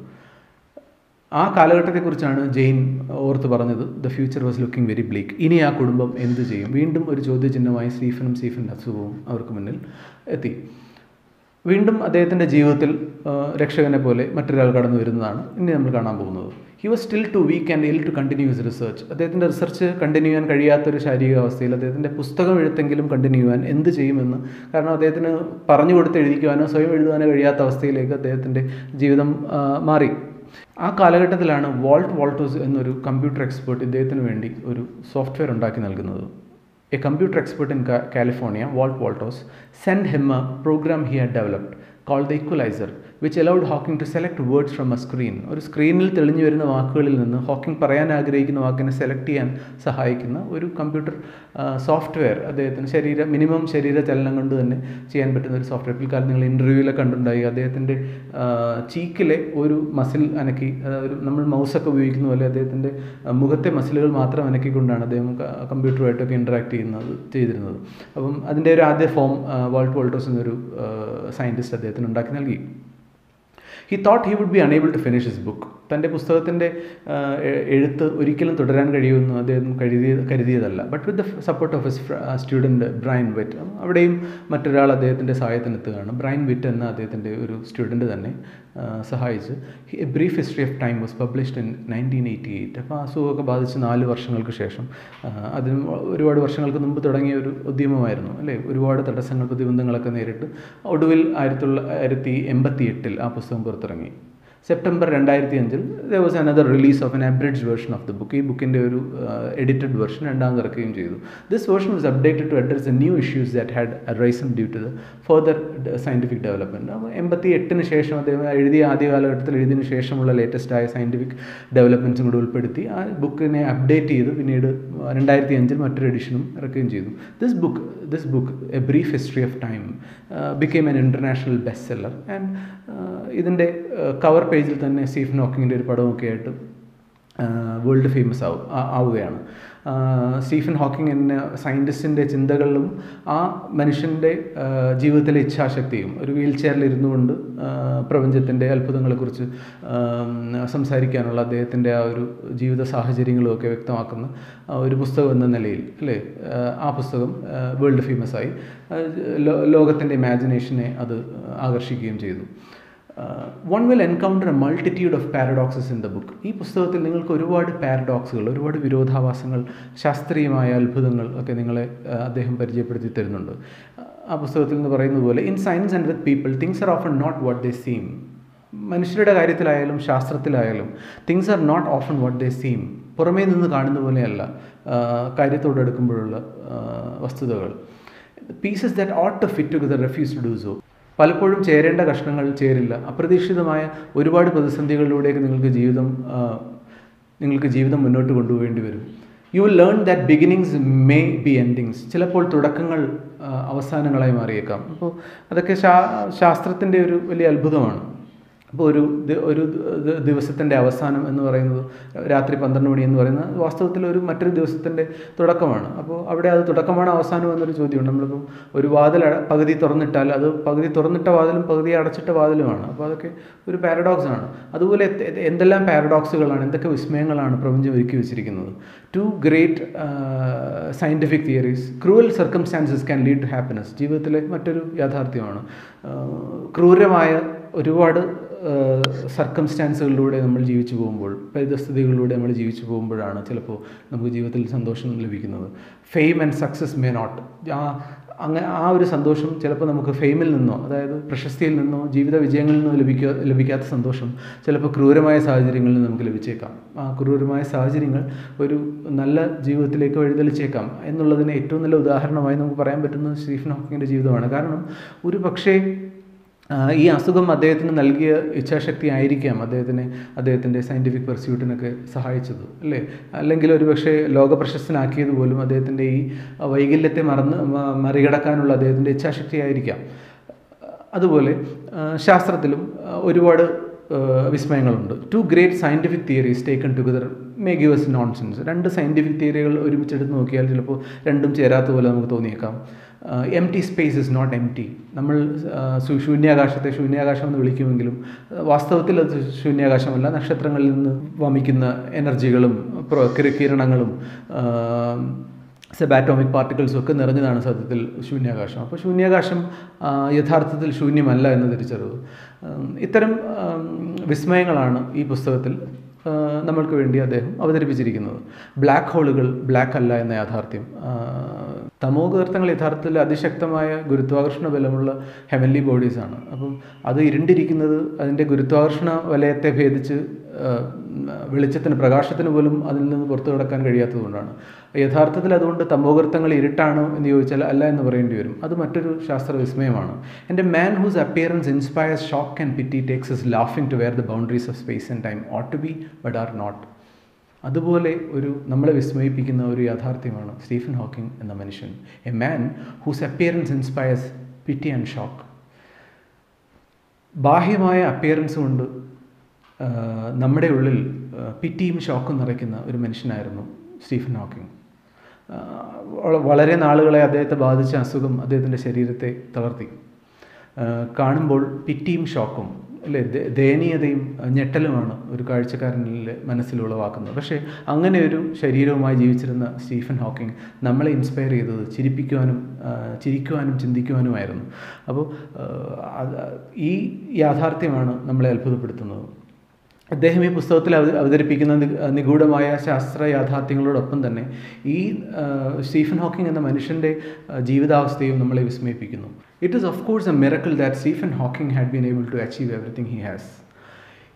ആ കാലഘട്ടത്തെക്കുറിച്ചാണ് ജെയിൻ ഓർത്ത് പറഞ്ഞത്, the future was looking very bleak. ഇനി ആ കുടുംബം എന്ത് ചെയ്യും? വീണ്ടും ഒരു ചോദ്യചിഹ്നമായി സ്റ്റീഫൻ്റെ അസുഖവും അവർക്ക് മുന്നിൽ എത്തി. വീണ്ടും അദ്ദേഹത്തിൻ്റെ ജീവിതത്തിൽ രക്ഷകനെ പോലെ മറ്റൊരാൾ കടന്നു വരുന്നതാണ് ഇനി നമ്മൾ കാണാൻ പോകുന്നത്. He was still too weak and ill to continue his research. അദ്ദേഹത്തിൻ്റെ റിസർച്ച് കണ്ടിന്യൂ ചെയ്യാൻ കഴിയാത്തൊരു ശാരീരികാവസ്ഥയിൽ അദ്ദേഹത്തിൻ്റെ പുസ്തകം എഴുത്തെങ്കിലും കണ്ടിന്യൂ ചെയ്യാൻ എന്ത് ചെയ്യുമെന്ന്, കാരണം അദ്ദേഹത്തിന് പറഞ്ഞു കൊടുത്ത് എഴുതിക്കുവാനോ സ്വയം എഴുതുവാനോ കഴിയാത്ത അവസ്ഥയിലേക്ക് അദ്ദേഹത്തിൻ്റെ ജീവിതം മാറി. ആ കാലഘട്ടത്തിലാണ് വാൾട്ട് വോൾട്ടോസ് എന്നൊരു കമ്പ്യൂട്ടർ എക്സ്പേർട്ട് ഇദ്ദേഹത്തിന് വേണ്ടി ഒരു സോഫ്റ്റ്വെയർ ഉണ്ടാക്കി നൽകുന്നത്. A computer expert in California, Walt Wolters, sent him a program he had developed called the Equalizer, which allowed Hawking to select words from a screen. ഒരു സ്ക്രീനിൽ തെളിഞ്ഞു വരുന്ന വാക്കുകളിൽ നിന്ന് ഹോക്കിംഗ് പറയാൻ ആഗ്രഹിക്കുന്ന വാക്കിനെ സെലക്ട് ചെയ്യാൻ സഹായിക്കുന്ന ഒരു കമ്പ്യൂട്ടർ സോഫ്റ്റ്വെയർ അദ്ദേഹത്തിന് മിനിമം ശരീര ചലനം കൊണ്ട് തന്നെ ചെയ്യാൻ പറ്റുന്ന ഒരു സോഫ്റ്റ്വെയർ. പിൽക്കാലം നിങ്ങൾ ഇൻ്റർവ്യൂവിലൊക്കെ കണ്ടുണ്ടായി അദ്ദേഹത്തിൻ്റെ ചീക്കിലെ ഒരു മസിൽ അനക്കി, നമ്മൾ മൗസൊക്കെ ഉപയോഗിക്കുന്ന പോലെ അദ്ദേഹത്തിൻ്റെ മുഖത്തെ മസിലുകൾ മാത്രം അനക്കിക്കൊണ്ടാണ് അദ്ദേഹം കമ്പ്യൂട്ടറുമായിട്ടൊക്കെ ഇൻറ്ററാക്ട് ചെയ്തിരുന്നത്. അപ്പം അതിൻ്റെ ഒരു ആദ്യ ഫോം വാൾട്ട് വോൾട്ടേഴ്സ് എന്നൊരു സയൻറ്റിസ്റ്റ് അദ്ദേഹത്തിന് ഉണ്ടാക്കി നൽകി. He thought he would be unable to finish his book. തൻ്റെ പുസ്തകത്തിൻ്റെ എഴുത്ത് ഒരിക്കലും തുടരാൻ കഴിയുമെന്ന് അദ്ദേഹം കരുതിയതല്ല. But with the support of his student Brian Whitt, അവിടെയും മറ്റൊരാൾ അദ്ദേഹത്തിൻ്റെ സഹായത്തിനെത്തുകയാണ്. ബ്രയൻ വിറ്റ് എന്ന അദ്ദേഹത്തിൻ്റെ ഒരു സ്റ്റുഡൻറ്റ് തന്നെ സഹായിച്ച് A brief history of time was published in 1988. അപ്പോൾ അസുഖമൊക്കെ ബാധിച്ച് 4 വർഷങ്ങൾക്ക് ശേഷം, അതിന് ഒരുപാട് വർഷങ്ങൾക്ക് മുമ്പ് തുടങ്ങിയ ഒരു ഉദ്യമമായിരുന്നു അല്ലേ, ഒരുപാട് തടസ്സങ്ങൾ പ്രതിബന്ധങ്ങളൊക്കെ നേരിട്ട് ഒടുവിൽ 1988 ആ പുസ്തകം പുറത്തിറങ്ങി. September 2005 there was another release of an abridged version of the book. ഈ ബുക്കിൻ്റെ ഒരു എഡിറ്റഡ് വെർഷൻ രണ്ടാമത് ഇറക്കുകയും ചെയ്തു. This version was updated to address the new issues that had arisen due to the further scientific development. അപ്പോൾ 88 ശേഷം അദ്ദേഹം ആദ്യ കാലഘട്ടത്തിൽ എഴുതിയതിനു ശേഷമുള്ള ലേറ്റസ്റ്റ് ആയ സയൻറ്റിഫിക് ഡെവലപ്മെൻറ്റ്സും കൂടി ഉൾപ്പെടുത്തി ആ ബുക്കിനെ അപ്ഡേറ്റ് ചെയ്ത് പിന്നീട് 2005 മറ്റൊരു എഡിഷനും ഇറക്കുകയും ചെയ്തു. This book, A Brief History of Time, became an international bestseller. And ഇതിൻ്റെ കവർ പേജിൽ തന്നെ സ്റ്റീഫൻ ഹോക്കിങ്ങിൻ്റെ ഒരു പടമൊക്കെ ആയിട്ട് വേൾഡ് ഫേമസ് ആവുകയാണ്. സ്റ്റീഫൻ ഹോക്കിങ് എന്ന സയൻറ്റിസ്റ്റിൻ്റെ ചിന്തകളിലും ആ മനുഷ്യൻ്റെ ജീവിതത്തിലെ ഇച്ഛാശക്തിയും, ഒരു വീൽ ചെയറിൽ ഇരുന്നു കൊണ്ട് പ്രപഞ്ചത്തിൻ്റെ അത്ഭുതങ്ങളെക്കുറിച്ച് സംസാരിക്കാനുള്ള അദ്ദേഹത്തിൻ്റെ ആ ഒരു ജീവിത സാഹചര്യങ്ങളും ഒക്കെ വ്യക്തമാക്കുന്ന ഒരു പുസ്തകം എന്ന നിലയിൽ അല്ലേ, ആ പുസ്തകം വേൾഡ് ഫേമസായി. ലോകത്തിൻ്റെ ഇമാജിനേഷനെ അത് ആകർഷിക്കുകയും ചെയ്തു. One will encounter A multitude of paradoxes in the book. ഈ പുസ്തകത്തിൽ നിങ്ങൾക്ക് ഒരുപാട് പാരഡോക്സുകൾ, ഒരുപാട് വിരോധാഭാസങ്ങൾ, ശാസ്ത്രീയമായ അത്ഭുതങ്ങൾ ഒക്കെ നിങ്ങളെ അദ്ദേഹം പരിചയപ്പെടുത്തി തരുന്നുണ്ട്. ആ പുസ്തകത്തിൽ നിന്ന് പറയുന്നത് പോലെ, in science and with people things are often not what they seem. മനുഷ്യരുടെ കാര്യത്തിലായാലും ശാസ്ത്രത്തിലായാലും things are not often what they seem. പുറമേ നിന്ന് കാണുന്ന പോലെയല്ല കാര്യത്തോടെടുക്കുമ്പോഴുള്ള വസ്തുതകൾ. Pieces that ought to fit together refuse to do so. പലപ്പോഴും ചേരേണ്ട കഷ്ണങ്ങൾ ചേരില്ല. അപ്രതീക്ഷിതമായ ഒരുപാട് പ്രതിസന്ധികളിലൂടെയൊക്കെ നിങ്ങൾക്ക് ജീവിതം മുന്നോട്ട് കൊണ്ടുപോകേണ്ടി വരും. You will learn that beginnings may be endings. ചിലപ്പോൾ തുടക്കങ്ങൾ അവസാനങ്ങളായി മാറിയേക്കാം. അപ്പോൾ അതൊക്കെ ശാസ്ത്രത്തിൻ്റെ ഒരു വലിയ അത്ഭുതമാണ്. അപ്പോൾ ഒരു ദിവസത്തിൻ്റെ അവസാനം എന്ന് പറയുന്നത് രാത്രി 12 മണി എന്ന് പറയുന്നത് വാസ്തവത്തിൽ മറ്റൊരു ദിവസത്തിൻ്റെ തുടക്കമാണ്. അപ്പോൾ അവിടെ അത് തുടക്കമാണോ അവസാനം എന്നൊരു ചോദ്യമുണ്ട്. നമ്മളിപ്പം ഒരു വാതിൽ പകുതി തുറന്നിട്ടാൽ അത് പകുതി തുറന്നിട്ട വാതിലും പകുതി അടച്ചിട്ട വാതിലുമാണ്. അപ്പോൾ അതൊക്കെ ഒരു പാരഡോക്സ് ആണ്. അതുപോലെ എന്തെല്ലാം പാരഡോക്സുകളാണ്, എന്തൊക്കെ വിസ്മയങ്ങളാണ് പ്രപഞ്ചം ഒരുക്കി വെച്ചിരിക്കുന്നത്. 2 great scientific theories. Cruel circumstances can lead to happiness. ജീവിതത്തിലെ മറ്റൊരു യാഥാർത്ഥ്യമാണ്. ക്രൂരമായ ഒരുപാട് സർക്കംസ്റ്റാൻസുകളിലൂടെ നമ്മൾ ജീവിച്ചു പോകുമ്പോൾ, പരിതസ്ഥിതികളിലൂടെ നമ്മൾ ജീവിച്ചു പോകുമ്പോഴാണ് ചിലപ്പോൾ നമുക്ക് ജീവിതത്തിൽ സന്തോഷം ലഭിക്കുന്നത്. Fame and success may not. ആ ഒരു സന്തോഷം ചിലപ്പോൾ നമുക്ക് ഫെയിമിൽ നിന്നോ, അതായത് പ്രശസ്തിയിൽ നിന്നോ ജീവിത വിജയങ്ങളിൽ നിന്നോ ലഭിക്കാത്ത സന്തോഷം ചിലപ്പോൾ ക്രൂരമായ സാഹചര്യങ്ങളിൽ നിന്ന് നമുക്ക് ലഭിച്ചേക്കാം. ആ ക്രൂരമായ സാഹചര്യങ്ങൾ ഒരു നല്ല ജീവിതത്തിലേക്ക് വഴിതെളിച്ചേക്കാം എന്നുള്ളതിന് ഏറ്റവും നല്ല ഉദാഹരണമായി നമുക്ക് പറയാൻ പറ്റുന്നത് സ്റ്റീഫൻ ഹോക്കിങ്ങിൻ്റെ ജീവിതമാണ്. കാരണം ഒരു പക്ഷേ ഈ അസുഖം അദ്ദേഹത്തിന് നൽകിയ ഇച്ഛാശക്തി ആയിരിക്കാം അദ്ദേഹത്തിൻ്റെ സയൻറ്റിഫിക് പെർസ്യൂട്ടിനൊക്കെ സഹായിച്ചത്, അല്ലേ? അല്ലെങ്കിൽ ഒരു പക്ഷേ ലോകപ്രശസ്തനാക്കിയത് പോലും അദ്ദേഹത്തിൻ്റെ ഈ വൈകല്യത്തെ മറികടക്കാനുള്ള അദ്ദേഹത്തിൻ്റെ ഇച്ഛാശക്തി ആയിരിക്കാം. അതുപോലെ ശാസ്ത്രത്തിലും ഒരുപാട് വിസ്മയങ്ങളുണ്ട്. 2 great scientific theories taken together may give us nonsense. 2 scientific തിയറികൾ ഒരുമിച്ചെടുത്ത് നോക്കിയാൽ ചിലപ്പോൾ രണ്ടും ചേരാത്ത പോലെ നമുക്ക് തോന്നിയേക്കാം. Empty space is not empty. നമ്മൾ ശൂന്യാകാശത്തെ ശൂന്യാകാശം എന്ന് വിളിക്കുമെങ്കിലും വാസ്തവത്തിൽ അത് ശൂന്യാകാശമല്ല. നക്ഷത്രങ്ങളിൽ നിന്ന് വമിക്കുന്ന എനർജികളും കിരണങ്ങളും സബാറ്റോമിക് പാർട്ടിക്കിൾസും ഒക്കെ നിറഞ്ഞതാണ് സത്യത്തിൽ ശൂന്യാകാശം. അപ്പോൾ ശൂന്യാകാശം യഥാർത്ഥത്തിൽ ശൂന്യമല്ല എന്ന് തിരിച്ചറിവ്. ഇത്തരം വിസ്മയങ്ങളാണ് ഈ പുസ്തകത്തിൽ നമ്മൾക്ക് വേണ്ടി അദ്ദേഹം അവതരിപ്പിച്ചിരിക്കുന്നത്. ബ്ലാക്ക് ഹോളുകൾ ബ്ലാക്ക് അല്ല എന്ന യാഥാർത്ഥ്യം. തമോഗർത്തങ്ങൾ യഥാർത്ഥത്തിൽ അതിശക്തമായ ഗുരുത്വാകർഷണ ബലമുള്ള ഹെവൻലി ബോഡീസാണ്. അപ്പം അത് ഇരുണ്ടിരിക്കുന്നത് അതിൻ്റെ ഗുരുത്വാകർഷണ വലയത്തെ ഭേദിച്ച് വെളിച്ചത്തിന്, പ്രകാശത്തിന് പോലും അതിൽ നിന്ന് പുറത്തു കടക്കാൻ കഴിയാത്തതുകൊണ്ടാണ്. യഥാർത്ഥത്തിൽ അതുകൊണ്ട് തമോഗർത്തങ്ങൾ ഇരുട്ടാണോ എന്ന് ചോദിച്ചാൽ അല്ല എന്ന് പറയേണ്ടി വരും. അത് മറ്റൊരു ശാസ്ത്ര വിസ്മയമാണ്. എൻ്റെ man whose appearance inspires shock and pity takes us laughing to where the boundaries of space and time ought to be but are not. അതുപോലെ നമ്മളെ വിസ്മയിപ്പിക്കുന്ന ഒരു യാഥാർത്ഥ്യമാണ് സ്റ്റീഫൻ ഹോക്കിംഗ് എന്ന മനുഷ്യൻ. A man whose appearance inspires pity and shock. ബാഹ്യമായ appearance കൊണ്ട് നമ്മുടെ ഉള്ളിൽ പിറ്റിയും ഷോക്കും നിറയ്ക്കുന്ന ഒരു മനുഷ്യനായിരുന്നു സ്റ്റീഫൻ ഹോക്കിംഗ്. വളരെ നാളുകളെ അദ്ദേഹത്തെ ബാധിച്ച അസുഖം അദ്ദേഹത്തിൻ്റെ ശരീരത്തെ തളർത്തി. കാണുമ്പോൾ പിറ്റിയും ഷോക്കും, അല്ലേ, ദയനീയതയും ഞെട്ടലുമാണ് ഒരു കാഴ്ചക്കാരനിലെ മനസ്സിൽ ഉളവാക്കുന്നത്. പക്ഷേ അങ്ങനെ ഒരു ശരീരവുമായി ജീവിച്ചിരുന്ന സ്റ്റീഫൻ ഹോക്കിംഗ് നമ്മളെ ഇൻസ്പയർ ചെയ്തത് ചിരിക്കുവാനും ചിന്തിക്കുവാനുമായിരുന്നു. അപ്പോൾ ഈ യാഥാർത്ഥ്യമാണ് നമ്മളെ അത്ഭുതപ്പെടുത്തുന്നത്. അദ്ദേഹം ഈ പുസ്തകത്തിൽ അവതരിപ്പിക്കുന്ന നിഗൂഢമായ ശാസ്ത്ര യാഥാർത്ഥ്യങ്ങളോടൊപ്പം തന്നെ ഈ സ്റ്റീഫൻ ഹോക്കിംഗ് എന്ന മനുഷ്യൻ്റെ ജീവിതാവസ്ഥയും നമ്മളെ വിസ്മയിപ്പിക്കുന്നു. It is of course a miracle that Stephen Hawking had been able to achieve everything he has.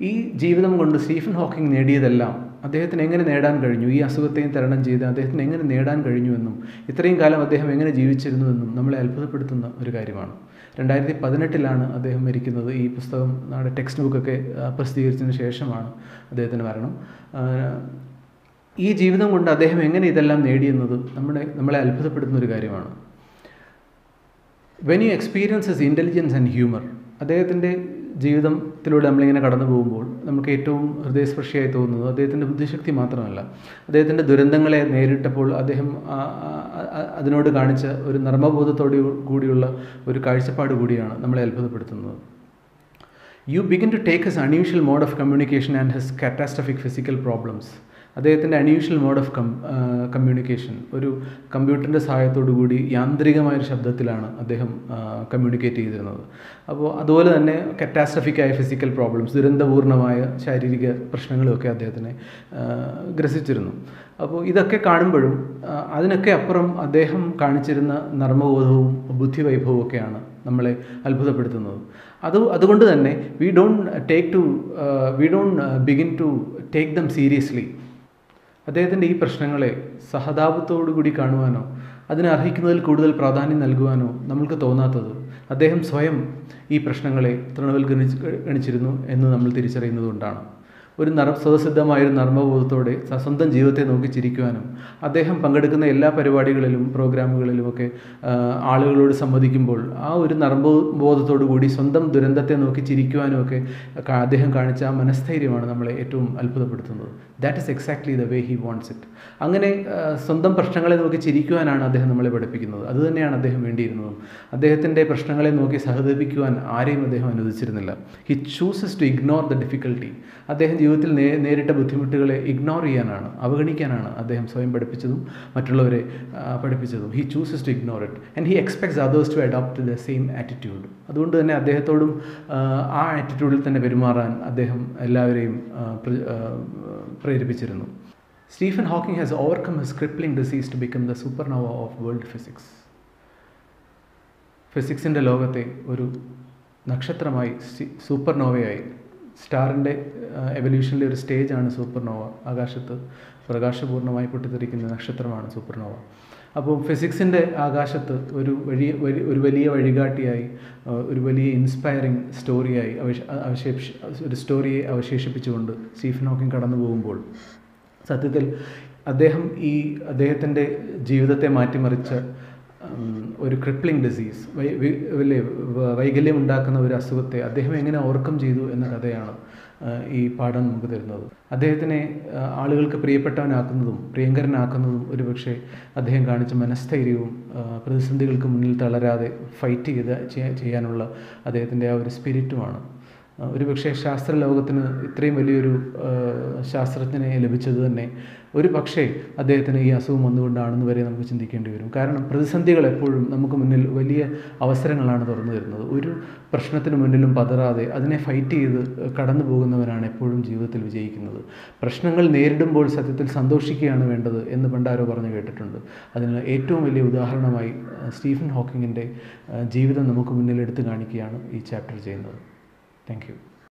ഈ ജീവിതം കൊണ്ട് സ്റ്റീഫൻ ഹോക്കിംഗ് നേടിയതെല്ലാം അദ്ദേഹത്തിന് എങ്ങനെ നേടാൻ കഴിഞ്ഞു, ഈ അസുഖത്തെയും തരണം ചെയ്ത് അദ്ദേഹത്തിന് എങ്ങനെ നേടാൻ കഴിഞ്ഞുവെന്നും ഇത്രയും കാലം അദ്ദേഹം എങ്ങനെ ജീവിച്ചിരുന്നുവെന്നും നമ്മളെ അത്ഭുതപ്പെടുത്തുന്ന ഒരു കാര്യമാണ്. 2018 അദ്ദേഹം മരിക്കുന്നത്. ഈ പുസ്തകം നമ്മുടെ ടെക്സ്റ്റ് ബുക്കൊക്കെ പ്രസിദ്ധീകരിച്ചതിന് ശേഷമാണ് അദ്ദേഹത്തിൻ്റെ മരണം. ഈ ജീവിതം കൊണ്ട് അദ്ദേഹം എങ്ങനെ ഇതെല്ലാം നേടിയെന്നത് നമ്മളെ അത്ഭുതപ്പെടുത്തുന്ന ഒരു കാര്യമാണ്. When you experience his intelligence and humour, അദ്ദേഹത്തിൻ്റെ ജീവിതത്തിലൂടെ നമ്മളിങ്ങനെ കടന്നു പോകുമ്പോൾ നമുക്ക് ഏറ്റവും ഹൃദയസ്പർശിയായി തോന്നുന്നത് അദ്ദേഹത്തിൻ്റെ ബുദ്ധിശക്തി മാത്രമല്ല, അദ്ദേഹത്തിൻ്റെ ദുരന്തങ്ങളെ നേരിട്ടപ്പോൾ അദ്ദേഹം അതിനോട് കാണിച്ച ഒരു നർമ്മബോധത്തോടു കൂടിയുള്ള ഒരു കാഴ്ചപ്പാട് കൂടിയാണ് നമ്മളെ അത്ഭുതപ്പെടുത്തുന്നത്. You begin to take his unusual mode of communication and his catastrophic physical problems, അദ്ദേഹത്തിൻ്റെ അൺയൂഷ്വൽ മോഡ് ഓഫ് കമ്മ്യൂണിക്കേഷൻ, ഒരു കമ്പ്യൂട്ടറിൻ്റെ സഹായത്തോടു കൂടി യാന്ത്രികമായൊരു ശബ്ദത്തിലാണ് അദ്ദേഹം കമ്മ്യൂണിക്കേറ്റ് ചെയ്തിരുന്നത്. അപ്പോൾ അതുപോലെ തന്നെ കറ്റാസ്ട്രഫിക്കായ ഫിസിക്കൽ പ്രോബ്ലംസ്, ദുരന്തപൂർണമായ ശാരീരിക പ്രശ്നങ്ങളുമൊക്കെ അദ്ദേഹത്തിനെ ഗ്രസിച്ചിരുന്നു. അപ്പോൾ ഇതൊക്കെ കാണുമ്പോഴും അതിനൊക്കെ അപ്പുറം അദ്ദേഹം കാണിച്ചിരുന്ന നർമ്മബോധവും ബുദ്ധിവൈഭവവും ഒക്കെയാണ് നമ്മളെ അത്ഭുതപ്പെടുത്തുന്നത്. അതുകൊണ്ട് തന്നെ we don't begin to take them seriously. അദ്ദേഹത്തിൻ്റെ ഈ പ്രശ്നങ്ങളെ സഹതാപത്തോടു കൂടി കാണുവാനോ അതിനെ അർഹിക്കുന്നതിൽ കൂടുതൽ പ്രാധാന്യം നൽകുവാനോ നമ്മൾക്ക് തോന്നാത്തത് അദ്ദേഹം സ്വയം ഈ പ്രശ്നങ്ങളെ തൃണവൽക്കരിച്ചിരുന്നു എന്ന് നമ്മൾ തിരിച്ചറിയുന്നതുകൊണ്ടാണ്. ഒരു സ്വതസിദ്ധമായൊരു നർമ്മബോധത്തോടെ സ്വന്തം ജീവിതത്തെ നോക്കി ചിരിക്കുവാനും അദ്ദേഹം പങ്കെടുക്കുന്ന എല്ലാ പരിപാടികളിലും പ്രോഗ്രാമുകളിലുമൊക്കെ ആളുകളോട് സംവദിക്കുമ്പോൾ ആ ഒരു നർമ്മബോധത്തോടു കൂടി സ്വന്തം ദുരന്തത്തെ നോക്കി ചിരിക്കുവാനുമൊക്കെ അദ്ദേഹം കാണിച്ച ആ മനസ്ഥൈര്യമാണ് നമ്മളെ ഏറ്റവും അത്ഭുതപ്പെടുത്തുന്നത്. That is exactly the way he wants it. അങ്ങനെ സ്വന്തം പ്രശ്നങ്ങളെ നോക്കി ചിരിക്കുവാനാണ് അദ്ദേഹം നമ്മളെ പഠിപ്പിക്കുന്നത്. അതുതന്നെയാണ് അദ്ദേഹം വേണ്ടിയിരുന്നതും. അദ്ദേഹത്തിൻ്റെ പ്രശ്നങ്ങളെ നോക്കി സഹതപിക്കുവാൻ ആരെയും അദ്ദേഹം അനുവദിച്ചിരുന്നില്ല. He chooses to ignore the difficulty. അദ്ദേഹം ജീവിതത്തിൽ നേരിട്ട ബുദ്ധിമുട്ടുകളെ ഇഗ്നോർ ചെയ്യാനാണ്, അവഗണിക്കാനാണ് അദ്ദേഹം സ്വയം പഠിപ്പിച്ചതും മറ്റുള്ളവരെ പഠിപ്പിച്ചതും. He chooses to ignore it and he expects others to adopt the same attitude. അതുകൊണ്ട് തന്നെ അദ്ദേഹത്തോടും ആ ആറ്റിറ്റ്യൂഡിൽ തന്നെ പെരുമാറാൻ അദ്ദേഹം എല്ലാവരെയും പ്രേരിപ്പിച്ചിരുന്നു. Stephen Hawking has overcome his crippling disease to become the supernova of world physics. ഫിസിക്സിൻ്റെ ലോകത്തെ ഒരു നക്ഷത്രമായി, സൂപ്പർനോവയായി, സ്റ്റാറിൻ്റെ എവല്യൂഷനിലെ ഒരു സ്റ്റേജാണ് സൂപ്പർനോവ. ആകാശത്ത് പ്രകാശപൂർണ്ണമായി പൊട്ടിത്തെറിക്കുന്ന നക്ഷത്രമാണ് സൂപ്പർനോവ. അപ്പോൾ ഫിസിക്സിൻ്റെ ആകാശത്ത് ഒരു വലിയ വഴികാട്ടിയായി, ഒരു വലിയ ഇൻസ്പയറിംഗ് സ്റ്റോറിയായി ഒരു സ്റ്റോറിയെ അവശേഷിപ്പിച്ചുകൊണ്ട് സ്റ്റീഫൻ ഹോക്കിംഗ് കടന്നു പോകുമ്പോൾ സത്യത്തിൽ അദ്ദേഹത്തിൻ്റെ ജീവിതത്തെ മാറ്റിമറിച്ച ഒരു ക്രിപ്ലിംഗ് ഡിസീസ്, വൈകല്യമുണ്ടാക്കുന്ന ഒരു അസുഖത്തെ അദ്ദേഹം എങ്ങനെ ഓവർകം ചെയ്തു എന്ന കഥയാണ് ഈ പാഠം നമുക്ക് തരുന്നത്. അദ്ദേഹത്തിനെ ആളുകൾക്ക് പ്രിയപ്പെട്ടവനാക്കുന്നതും പ്രിയങ്കരനാക്കുന്നതും ഒരുപക്ഷെ അദ്ദേഹം കാണിച്ച മനസ്ഥൈര്യവും പ്രതിസന്ധികൾക്ക് മുന്നിൽ തളരാതെ ഫൈറ്റ് ചെയ്യാനുള്ള അദ്ദേഹത്തിൻ്റെ ആ ഒരു സ്പിരിറ്റുമാണ്. ഒരുപക്ഷെ ശാസ്ത്രലോകത്തിന് ഇത്രയും വലിയൊരു ശാസ്ത്രജ്ഞനെ ലഭിച്ചത് തന്നെ ഒരു പക്ഷേ അദ്ദേഹത്തിന് ഈ അസുഖം വന്നുകൊണ്ടാണെന്ന് വരെ നമുക്ക് ചിന്തിക്കേണ്ടി വരും. കാരണം പ്രതിസന്ധികൾ എപ്പോഴും നമുക്ക് മുന്നിൽ വലിയ അവസരങ്ങളാണ് തുറന്നു തരുന്നത്. ഒരു പ്രശ്നത്തിന് മുന്നിലും പതറാതെ അതിനെ ഫൈറ്റ് ചെയ്ത് കടന്നു പോകുന്നവനാണ് എപ്പോഴും ജീവിതത്തിൽ വിജയിക്കുന്നത്. പ്രശ്നങ്ങൾ നേരിടുമ്പോൾ സത്യത്തിൽ സന്തോഷിക്കുകയാണ് വേണ്ടത് എന്ന് പണ്ടാരോ പറഞ്ഞു കേട്ടിട്ടുണ്ട്. അതിന് ഏറ്റവും വലിയ ഉദാഹരണമായി സ്റ്റീഫൻ ഹോക്കിങ്ങിൻ്റെ ജീവിതം നമുക്ക് മുന്നിൽ എടുത്തു കാണിക്കുകയാണ് ഈ ചാപ്റ്റർ ചെയ്യുന്നത്. Thank you.